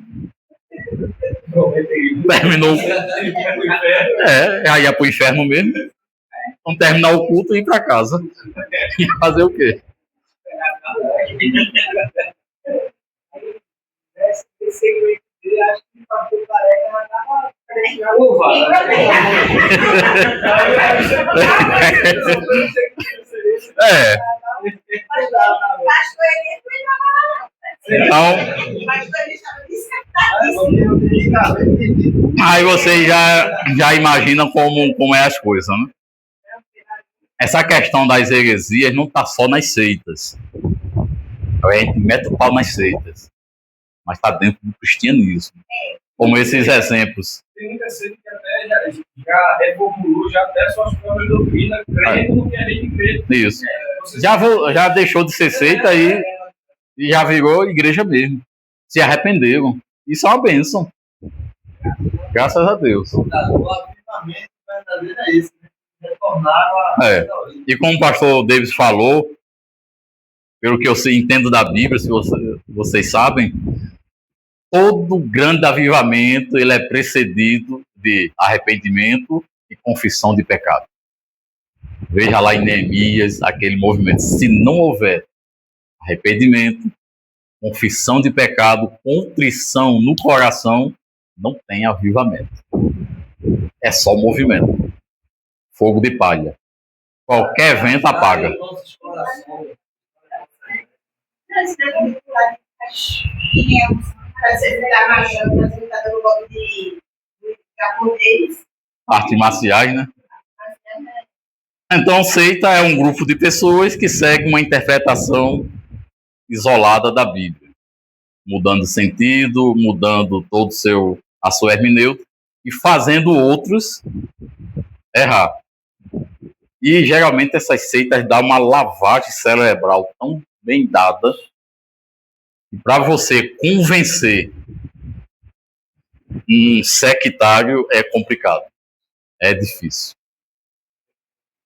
Terminou. Aí ia pro inferno mesmo. Então terminar o culto e ir para casa. E fazer o quê? Acho que o pastor Careca já estava Então, aí vocês já imaginam como é as coisas, né? Essa questão das heresias não está só nas seitas. A gente mete o pau nas seitas, mas está dentro do cristianismo. Como esses exemplos. Tem muita seita que até já reformulou, já até suas próprias doutrinas, crendo no que a gente crê. Isso. Já deixou de ser seita e já virou igreja mesmo. Se arrependeram. Isso é uma bênção. Graças a Deus. O avivamento verdadeiro é esse, né? Retornaram a. E como o pastor Davis falou, pelo que eu entendo da Bíblia, se vocês sabem, todo grande avivamento ele é precedido de arrependimento e confissão de pecado. Veja lá em Neemias, aquele movimento. Se não houver arrependimento, confissão de pecado, contrição no coração, não tem avivamento. É só movimento. Fogo de palha. Qualquer vento apaga. Artes marciais, né? Então, seita é um grupo de pessoas que segue uma interpretação isolada da Bíblia, mudando sentido, mudando todo a sua hermenêutica e fazendo outros errar. E geralmente essas seitas dão uma lavagem cerebral tão bem dada que para você convencer um sectário é complicado, é difícil.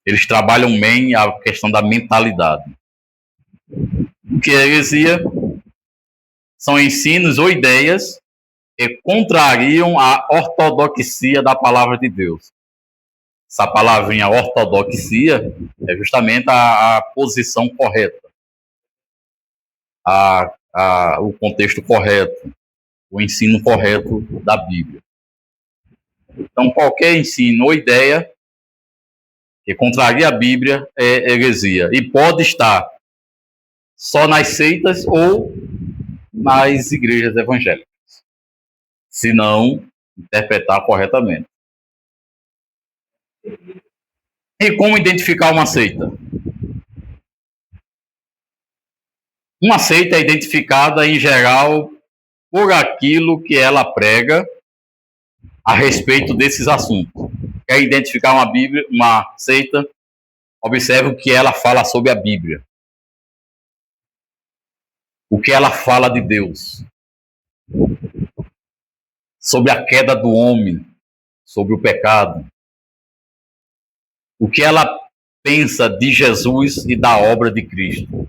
Eles trabalham bem a questão da mentalidade. O que é heresia? São ensinos ou ideias que contrariam a ortodoxia da palavra de Deus. Essa palavrinha ortodoxia é justamente a posição correta, o contexto correto, o ensino correto da Bíblia. Então, qualquer ensino ou ideia que contraria a Bíblia é heresia. E pode estar só nas seitas ou nas igrejas evangélicas, se não interpretar corretamente. E como identificar uma seita? Uma seita é identificada, em geral, por aquilo que ela prega a respeito desses assuntos. Quer identificar uma seita? Observe o que ela fala sobre a Bíblia. O que ela fala de Deus. Sobre a queda do homem. Sobre o pecado. O que ela pensa de Jesus e da obra de Cristo.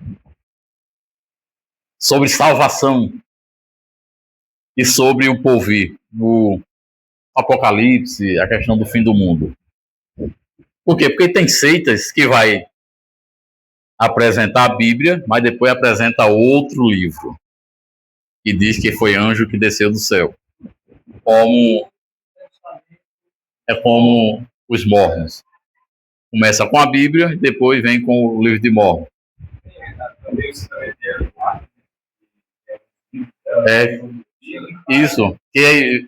Sobre salvação. E sobre o porvir. O Apocalipse, a questão do fim do mundo. Por quê? Porque tem seitas que vai apresentar a Bíblia, mas depois apresenta outro livro, que diz que foi anjo que desceu do céu. Como os Mormons. Começa com a Bíblia e depois vem com o livro de Mormon. Isso. Que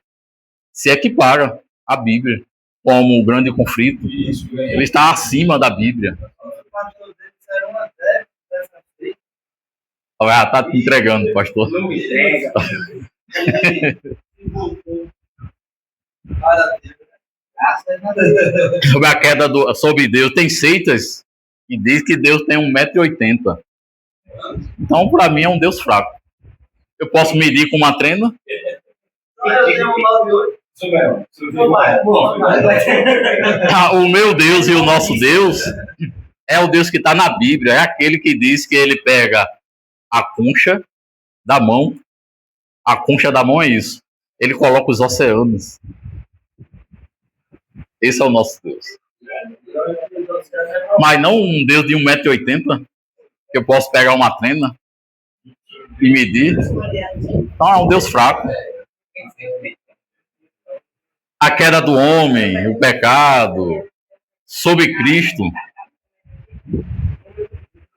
se equipara à Bíblia como um grande conflito. Ele está acima da Bíblia. Já está te entregando, pastor. Sobre a queda sobre Deus, tem seitas que diz que Deus tem 1,80 m. Então, para mim, é um Deus fraco. Eu posso medir com uma trena? Eu tenho 1,98 m. O meu Deus e o nosso Deus é o Deus que está na Bíblia. É aquele que diz que ele pega a concha da mão. A concha da mão é isso. Ele coloca os oceanos. Esse é o nosso Deus. Mas não um Deus de 1,80 m, que eu posso pegar uma trena e medir. Então é um Deus fraco. A queda do homem, o pecado, sobre Cristo.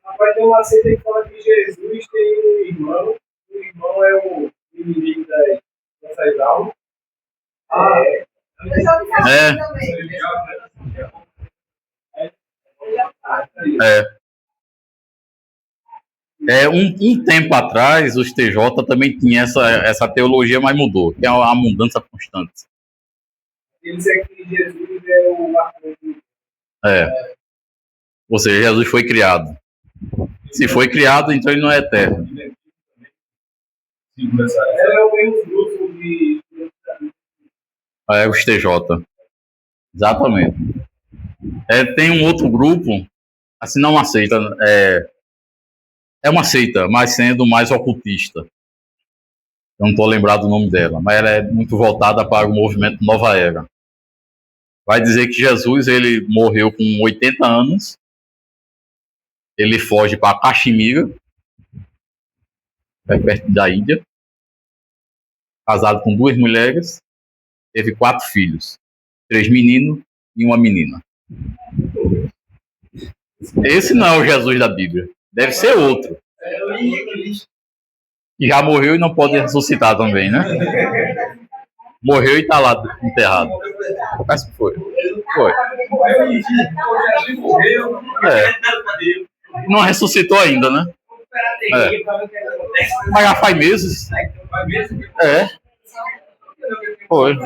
Rapaz, tem uma seita que fala que Jesus tem um irmão. O irmão é o inimigo dessas almas. Eu já ouvi falar É. também. Um tempo atrás, os TJ também tinha essa teologia, mas mudou, que é a mudança constante. Ele diz que Jesus é o arcanjo. Ou seja, Jesus foi criado. Se foi criado, então ele não é eterno. Ela é o mesmo grupo de. É os TJ. Exatamente. Tem um outro grupo, assim, não uma seita, é uma seita, mas sendo mais ocultista. Eu não estou lembrado do nome dela, mas ela é muito voltada para o movimento Nova Era. Vai dizer que Jesus ele morreu com 80 anos, ele foge para Caxemira, perto da Índia, casado com 2 mulheres, teve 4 filhos, 3 meninos e uma menina. Esse não é o Jesus da Bíblia, deve ser outro. Que já morreu e não pode ressuscitar também, né? Morreu e está lá enterrado. Parece que foi. Foi. Não ressuscitou ainda, né? Mas já faz meses. Foi.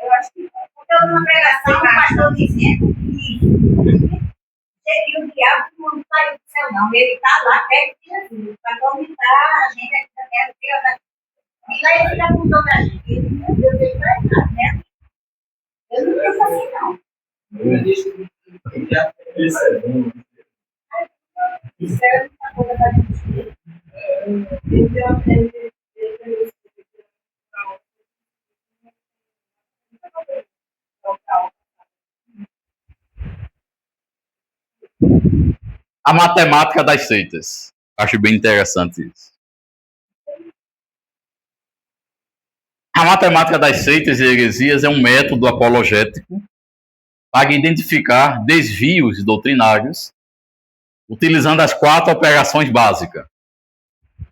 Eu acho que eu vi uma pregação, o pastor dizendo que o diabo não saiu do céu, não. Ele está lá perto de Jesus, para tormentar a gente aqui da terra. E lá ele está com toda a gente. Meu Deus, ele vai estar, né? Eu não penso assim, não. Isso é uma coisa para a gente. A matemática das seitas. Acho bem interessante isso. A matemática das seitas e heresias é um método apologético para identificar desvios doutrinários, utilizando as 4 operações básicas.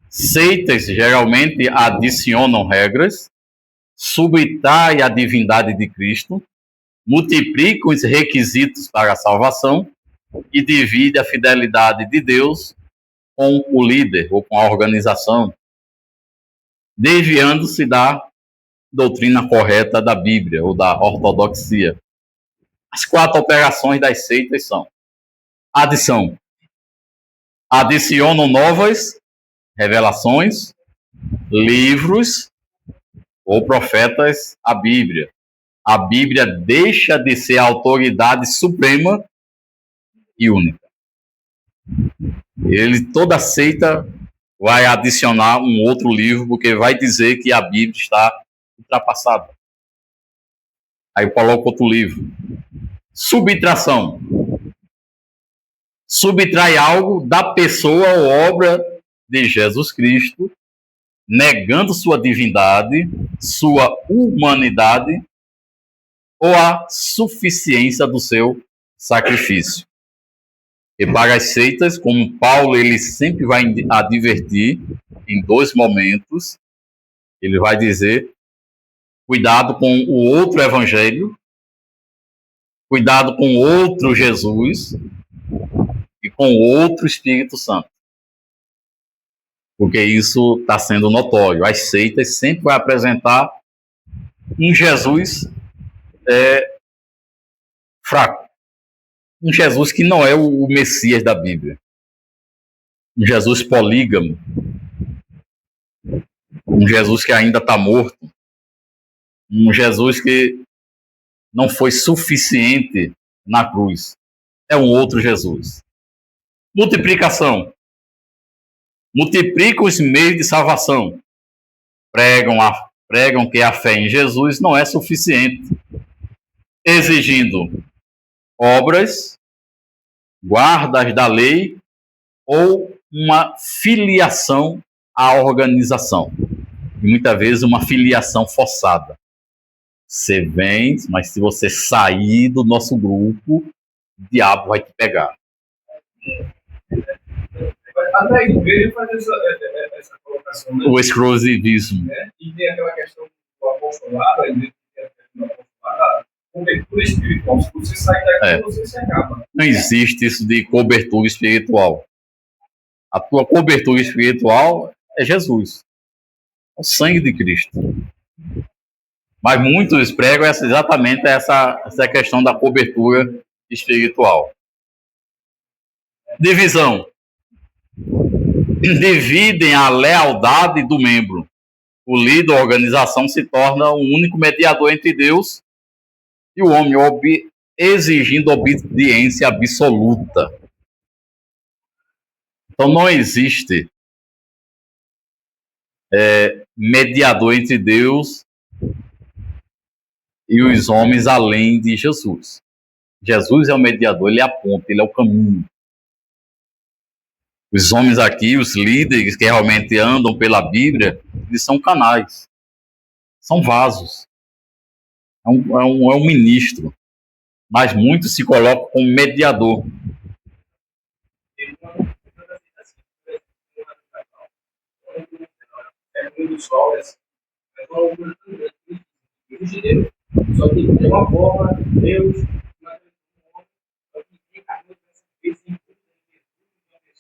Seitas geralmente adicionam regras, subtraem a divindade de Cristo, multiplicam os requisitos para a salvação e divide a fidelidade de Deus com o líder ou com a organização, desviando-se da doutrina correta da Bíblia ou da ortodoxia. As 4 operações das seitas são: adição. Adicionam novas revelações, livros ou profetas à Bíblia. A Bíblia deixa de ser a autoridade suprema e única. Toda seita vai adicionar um outro livro, porque vai dizer que a Bíblia está ultrapassada. Aí coloca outro livro. Subtração. Subtrai algo da pessoa ou obra de Jesus Cristo, negando sua divindade, sua humanidade ou a suficiência do seu sacrifício. E para as seitas, como Paulo ele sempre vai advertir em 2 momentos, ele vai dizer: cuidado com o outro evangelho, cuidado com outro Jesus e com outro Espírito Santo. Porque isso está sendo notório. As seitas sempre vão apresentar um Jesus fraco. Um Jesus que não é o Messias da Bíblia. Um Jesus polígamo. um Jesus que ainda está morto, um Jesus que não foi suficiente na cruz. É um outro Jesus. Multiplicação. Multiplica os meios de salvação. Pregam que a fé em Jesus não é suficiente, exigindo obras, guardas da lei ou uma filiação à organização. E muitas vezes uma filiação forçada. Você vem, mas se você sair do nosso grupo, o diabo vai te pegar. Até a igreja faz essa colocação, né? O exclusivismo. Né? E tem aquela questão do apostolado, a igreja tem a questão do apostolado, a cobertura espiritual. Se você sair daqui, você se acaba. Não existe isso de cobertura espiritual. A tua cobertura espiritual é Jesus. É o sangue de Cristo. Mas muitos pregam exatamente essa questão da cobertura espiritual. Divisão. Dividem a lealdade do membro. O líder da organização se torna o único mediador entre Deus e o homem, exigindo obediência absoluta. Então não existe mediador entre Deus e os homens além de Jesus. Jesus é o mediador, ele é a ponte, ele é o caminho. Os homens aqui, os líderes que realmente andam pela Bíblia, eles são canais, são vasos. É um ministro, mas muitos se colocam como mediador. Só que de uma forma, Deus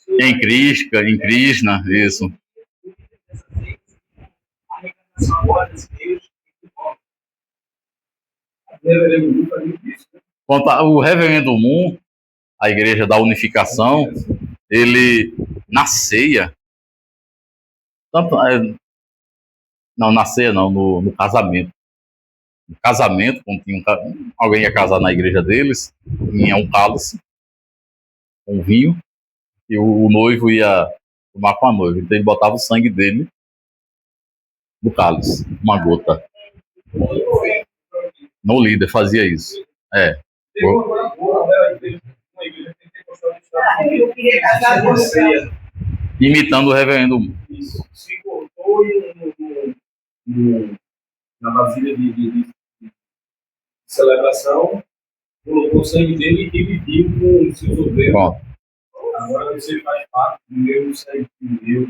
Em Krishna, isso. Quanto ao Reverendo Moon, a Igreja da Unificação, ele, na ceia, no casamento. No casamento, quando tinha alguém ia casar na igreja deles, tinha um cálice, um vinho, e o noivo ia tomar com a noiva. Então ele botava o sangue dele no cálice, uma gota. No líder fazia isso. Imitando o Reverendo. Se cortou na vasilha de celebração, colocou o sangue dele e dividiu com os seus obreiros. Agora você faz parte do meu sangue meu.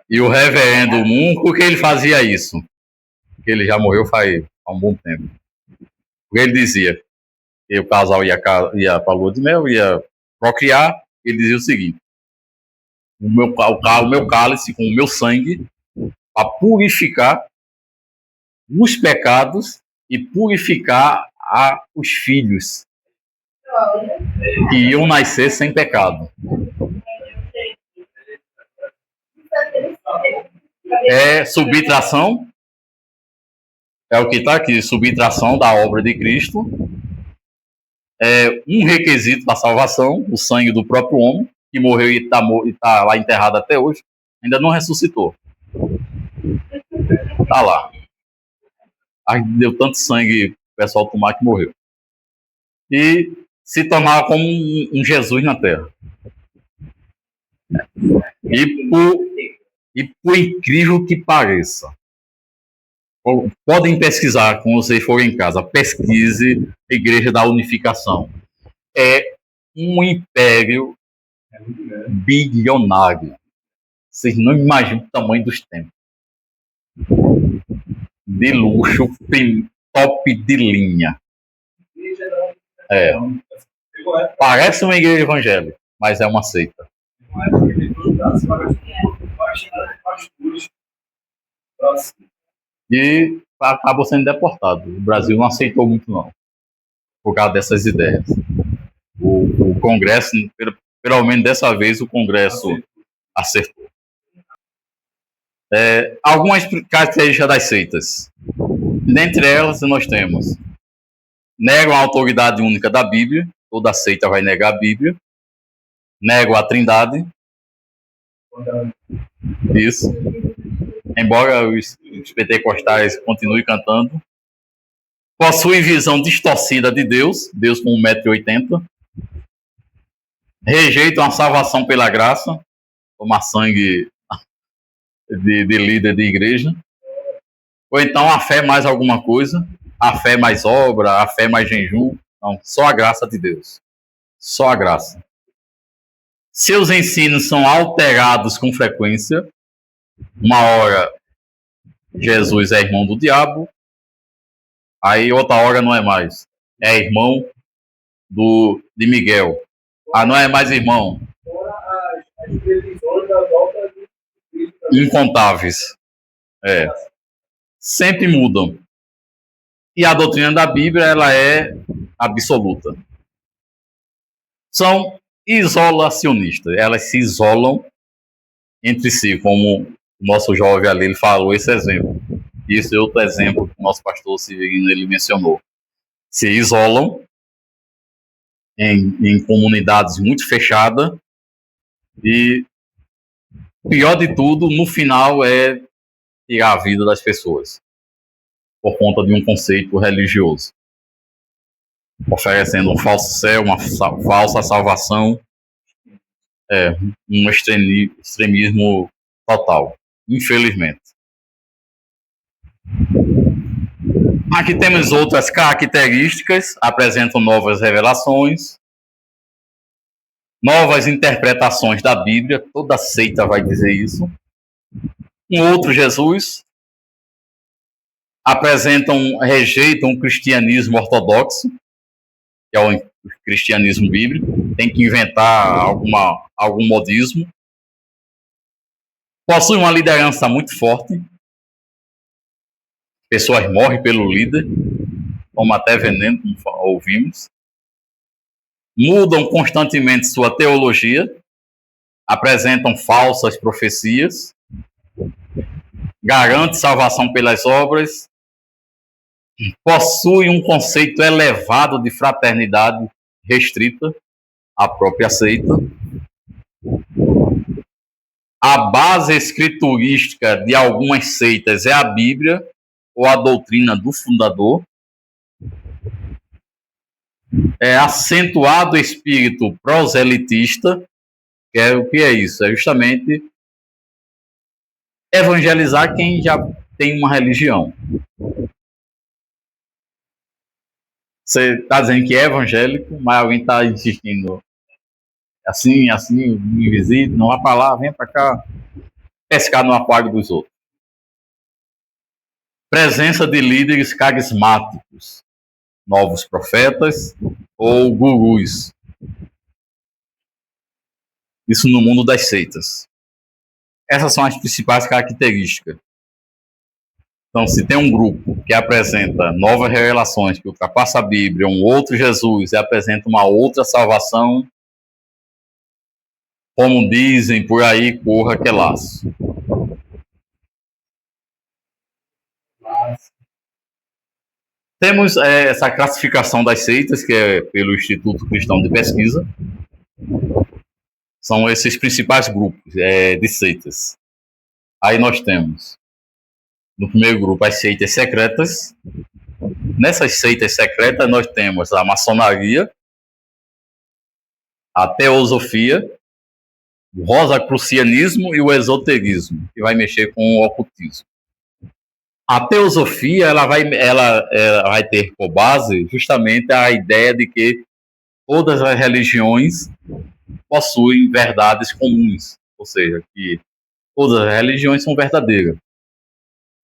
E o Reverendo Moon, por que ele fazia isso? Porque ele já morreu faz um bom tempo. Porque ele dizia que o casal ia para a lua de mel, ia procriar, ele dizia o seguinte: o meu cálice com o meu sangue para purificar os pecados e purificar os filhos que iam nascer sem pecado. É subtração, é o que está aqui, subtração da obra de Cristo. É um requisito da salvação, o sangue do próprio homem, que morreu e está lá enterrado até hoje, ainda não ressuscitou. Está lá. Aí deu tanto sangue o pessoal tomar que morreu. E se tornava como um Jesus na Terra. E por incrível que pareça, podem pesquisar quando vocês forem em casa, pesquise Igreja da Unificação. É um império bilionário. Vocês não imaginam o tamanho dos templos. De luxo, top de linha. Parece uma igreja evangélica, mas é uma seita. E acabou sendo deportado. O Brasil não aceitou muito, não, por causa dessas ideias. O Congresso, pelo menos dessa vez, o Congresso acertou. Algumas características das seitas. Dentre elas, nós temos: negam a autoridade única da Bíblia, toda seita vai negar a Bíblia, negam a Trindade, isso, embora os pentecostais continuem cantando, possuem visão distorcida de Deus com 1,80 m, rejeitam a salvação pela graça, tomar sangue de líder de igreja, ou então a fé mais alguma coisa, a fé mais obra, a fé mais jejum. Não, só a graça de Deus. Só a graça. Seus ensinos são alterados com frequência. Uma hora Jesus é irmão do diabo, aí outra hora não é mais. É irmão de Miguel. Ah, não é mais irmão. Fora as previsões da volta de Cristo também. Incontáveis. Sempre mudam. E a doutrina da Bíblia, ela é absoluta. São isolacionistas. Elas se isolam entre si, como o nosso jovem ali ele falou esse exemplo. Isso é outro exemplo que o nosso pastor Severino ele mencionou. Se isolam em comunidades muito fechadas e, pior de tudo, no final é tirar a vida das pessoas por conta de um conceito religioso, oferecendo um falso céu, uma falsa salvação, um extremismo total, infelizmente. Aqui temos outras características, apresentam novas revelações, novas interpretações da Bíblia, toda seita vai dizer isso. Um outro Jesus, rejeitam o cristianismo ortodoxo, que é o cristianismo bíblico, tem que inventar algum modismo. Possui uma liderança muito forte, pessoas morrem pelo líder, como até veneno, como ouvimos. Mudam constantemente sua teologia, apresentam falsas profecias, garante salvação pelas obras, possui um conceito elevado de fraternidade restrita à própria seita. A base escriturística de algumas seitas é a Bíblia ou a doutrina do fundador. É acentuado espírito proselitista, o que é isso? É justamente evangelizar quem já tem uma religião. Você está dizendo que é evangélico, mas alguém está insistindo assim, me visite, não vá para lá, vem para cá, pescar no aquário dos outros. Presença de líderes carismáticos, novos profetas ou gurus. Isso no mundo das seitas. Essas são as principais características. Então, se tem um grupo que apresenta novas revelações, que ultrapassa a Bíblia, um outro Jesus e apresenta uma outra salvação, como dizem por aí, corra que é laço. Temos essa classificação das seitas, que é pelo Instituto Cristão de Pesquisa. São esses principais grupos de seitas. Aí nós temos, no primeiro grupo, as seitas secretas. Nessas seitas secretas nós temos a maçonaria, a teosofia, o rosacrucianismo e o esoterismo, que vai mexer com o ocultismo. A teosofia ela vai ter por base justamente a ideia de que todas as religiões possuem verdades comuns, ou seja, que todas as religiões são verdadeiras,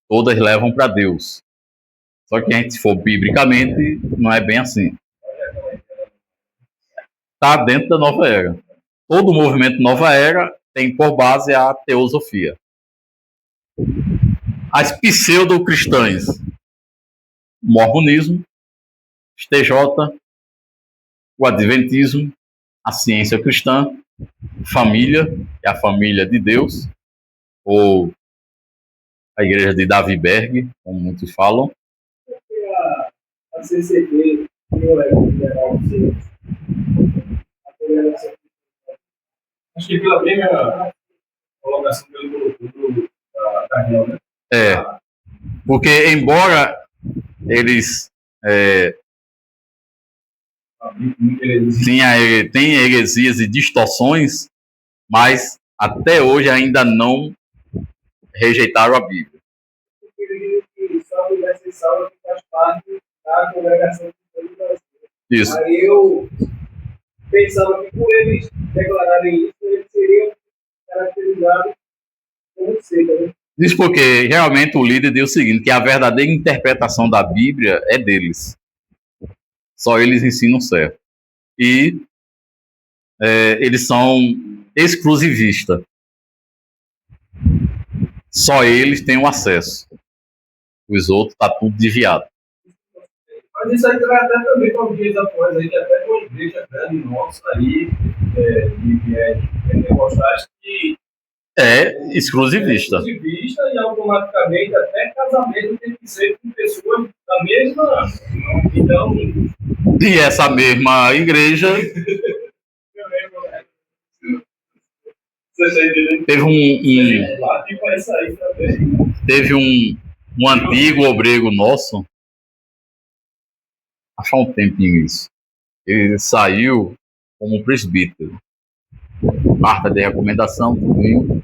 todas levam para Deus. Só que a gente, se for biblicamente, não é bem assim. Está dentro da Nova Era. Todo movimento Nova Era tem por base a teosofia. As pseudo-cristãs, o mormonismo, STJ, o adventismo, a ciência cristã, família, que é a família de Deus, ou a igreja de Davi Berg, como muitos falam. A CCD, eu era liberal, acho que pela primeira colocação que ele colocou da Real, né? Porque embora eles tenham heresias e distorções, mas até hoje ainda não rejeitaram a Bíblia. Que são dessa sala que faz parte da congregação do Brasil. Isso. Aí eu pensava que por eles declararem isso, eles seriam caracterizados como seita, né? Isso porque realmente o líder diz o seguinte, que a verdadeira interpretação da Bíblia é deles. Só eles ensinam certo. E eles são exclusivistas. Só eles têm o acesso. Os outros tá tudo desviado. Mas isso aí vai até também para os dias atuais, aí, até uma igreja grande nossa aí, de pentecostais, que exclusivista. Exclusivista e automaticamente até casamento tem que ser com pessoas da mesma. Então. E essa mesma igreja teve um antigo obreiro nosso, achar um tempinho isso. Ele saiu como presbítero, carta de recomendação, tudinho,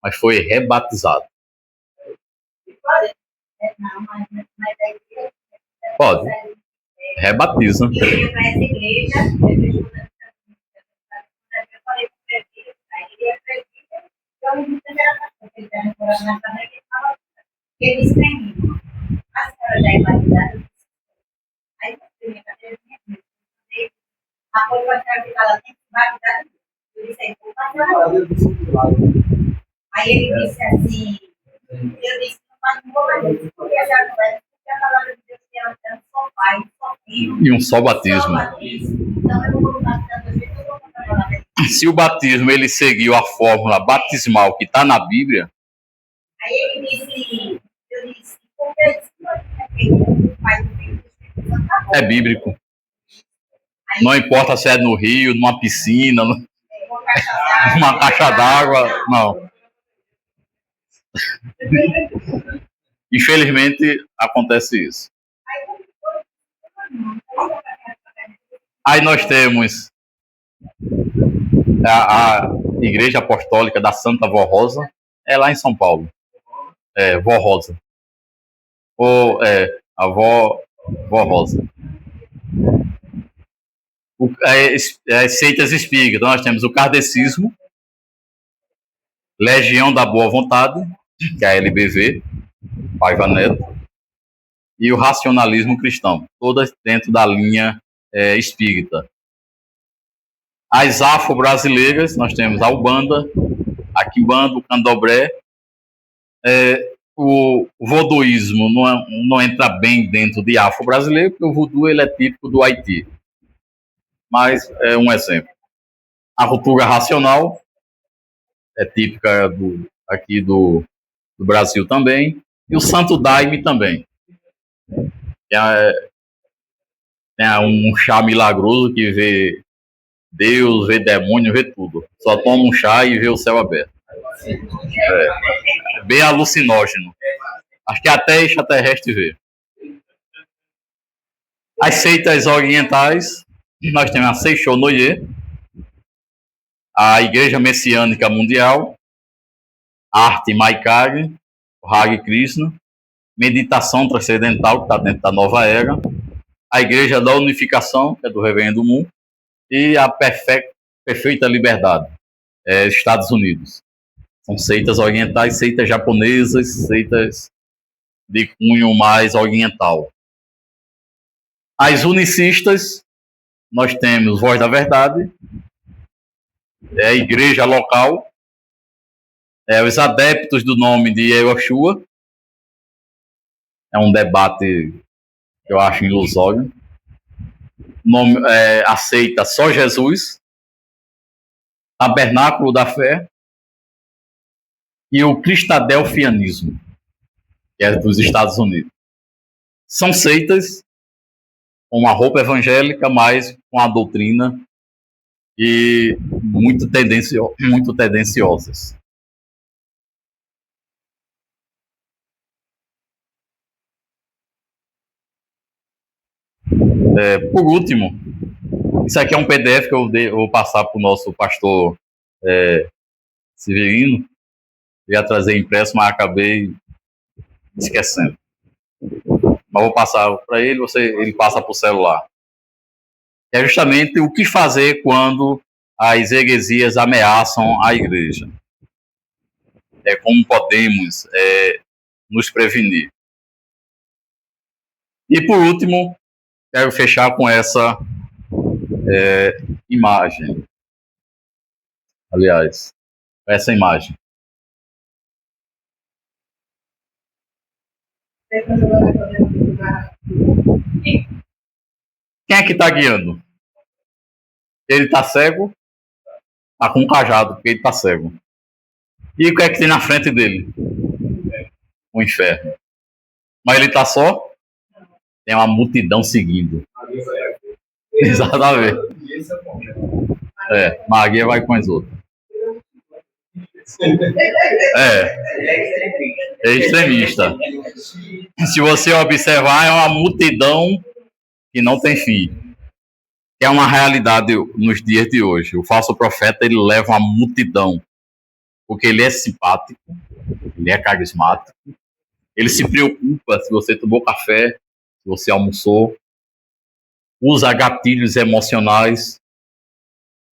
mas foi rebatizado. Pode. Rebatiza. Eu ia para essa igreja, eu falei com o presbítero, ele é presbítero, eu não disse que era pastor, ele estava morando na casa e ele falava, ele disse para mim, a senhora já é batizada? Aí eu minha cadeira a coisa para a senhora ficar lá tem que batizar. Eu disse aí, vou batizar. Aí ele disse assim, eu disse, não vou mais isso, porque a senhora não vai, porque a palavra de Deus tem só pai, só filho. E um só batismo. Então eu não vou batizar do jeito que eu vou batizar. Se o batismo ele seguiu a fórmula batismal que está na Bíblia. Aí ele disse, eu disse, porque o pai do filho é bíblico. Não importa se é no rio, numa piscina, numa caixa d'água, não. Infelizmente acontece isso. Aí nós temos a Igreja Apostólica da Santa Vó Rosa, é lá em São Paulo. Vó Rosa. Ou a Vó Rosa. As seitas espíritas, então nós temos o kardecismo, Legião da Boa Vontade, que é a LBV, Paiva Neto, e o racionalismo cristão, todas dentro da linha espírita. As afro-brasileiras, nós temos a Ubanda, a Quimbanda, o Candomblé. O voduísmo não entra bem dentro de afro-brasileiro, porque o voodoo ele é típico do Haiti. Mas é um exemplo. A ruptura racional é típica aqui do Brasil também. E o Santo Daime também. Tem um chá milagroso que vê Deus, vê demônio, vê tudo. Só toma um chá e vê o céu aberto. É bem alucinógeno. Acho que até extraterrestre vê. As seitas orientais, nós temos a Seixonoye, a Igreja Messiânica Mundial, a Arte Maikari, o Hare Krishna, Meditação Transcendental, que está dentro da Nova Era, a Igreja da Unificação, que é do Reverendo Moon, e a Perfeita Liberdade, Estados Unidos. São seitas orientais, seitas japonesas, seitas de cunho mais oriental. As unicistas, nós temos Voz da Verdade, a igreja local, os adeptos do nome de Yoshua. É um debate que eu acho ilusório. Aceita só Jesus, Tabernáculo da Fé e o Cristadelfianismo. que é dos Estados Unidos. São seitas com uma roupa evangélica, mas com a doutrina e muito tendenciosas. Por último, isso aqui é um PDF que eu vou passar para o nosso pastor Severino. Ia trazer impresso, mas acabei esquecendo. Mas vou passar para ele, ele passa para o celular. É justamente o que fazer quando as heresias ameaçam a igreja. Como podemos nos prevenir. E por último, quero fechar com essa imagem. Aliás, essa imagem. Quem é que está guiando? Ele está cego? Está com um cajado, porque ele está cego. E o que é que tem na frente dele? O inferno. Mas ele está só? Tem uma multidão seguindo. Exatamente. Maria vai com as outras. É extremista. Se você observar, é uma multidão que não tem fim. É uma realidade nos dias de hoje. O falso profeta, ele leva uma multidão, porque ele é simpático, ele é carismático, ele se preocupa se você tomou café, se você almoçou, usa gatilhos emocionais.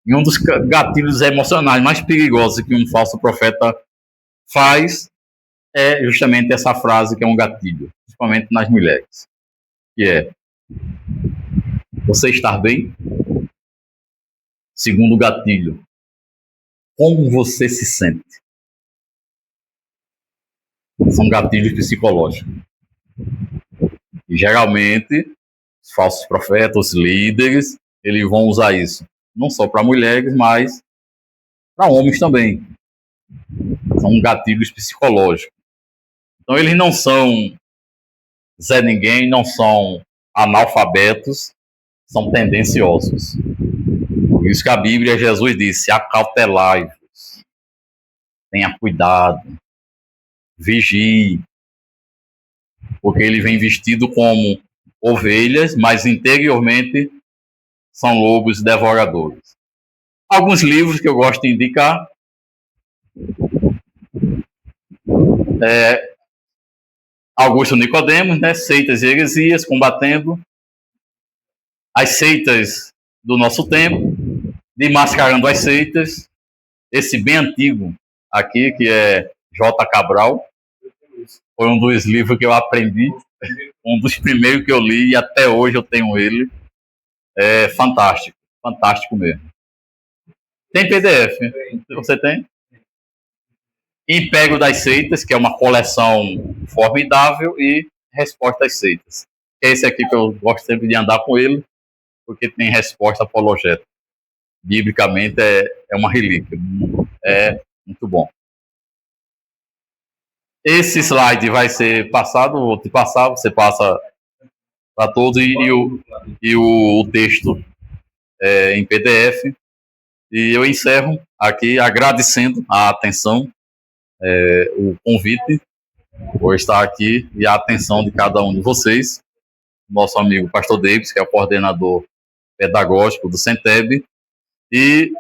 E um dos gatilhos emocionais mais perigosos que um falso profeta faz é justamente essa frase que é um gatilho, principalmente nas mulheres, que é: você está bem? Segundo gatilho, como você se sente? São gatilhos psicológicos. E geralmente, os falsos profetas, os líderes, eles vão usar isso não só para mulheres, mas para homens também. São gatilhos psicológicos. Então, eles não são Zé Ninguém, não são analfabetos, são tendenciosos. Por isso que a Bíblia, Jesus disse: acautelai-vos, tenha cuidado, vigie, porque ele vem vestido como ovelhas, mas interiormente são lobos devoradores. Alguns livros que eu gosto de indicar. Augusto Nicodemos, né? Seitas e heresias, combatendo as seitas do nosso tempo, desmascarando as seitas. Esse bem antigo aqui, que é J. Cabral, foi um dos livros que eu aprendi, um dos primeiros que eu li, e até hoje eu tenho ele. É fantástico, fantástico mesmo. Tem PDF? Você tem? Império das Seitas, que é uma coleção formidável, e Resposta às Seitas. Esse aqui que eu gosto sempre de andar com ele, porque tem resposta apologética. Biblicamente é uma relíquia. É muito bom. Esse slide vai ser passado, vou te passar, você passa para todos, e o texto em PDF. E eu encerro aqui agradecendo a atenção, o convite por estar aqui e a atenção de cada um de vocês. Nosso amigo Pastor Davis, que é o coordenador pedagógico do CENTEB, e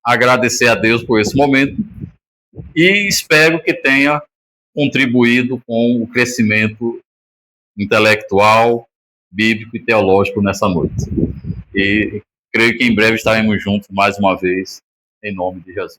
agradecer a Deus por esse momento e espero que tenha contribuído com o crescimento intelectual, bíblico e teológico nessa noite. E creio que em breve estaremos juntos mais uma vez, em nome de Jesus.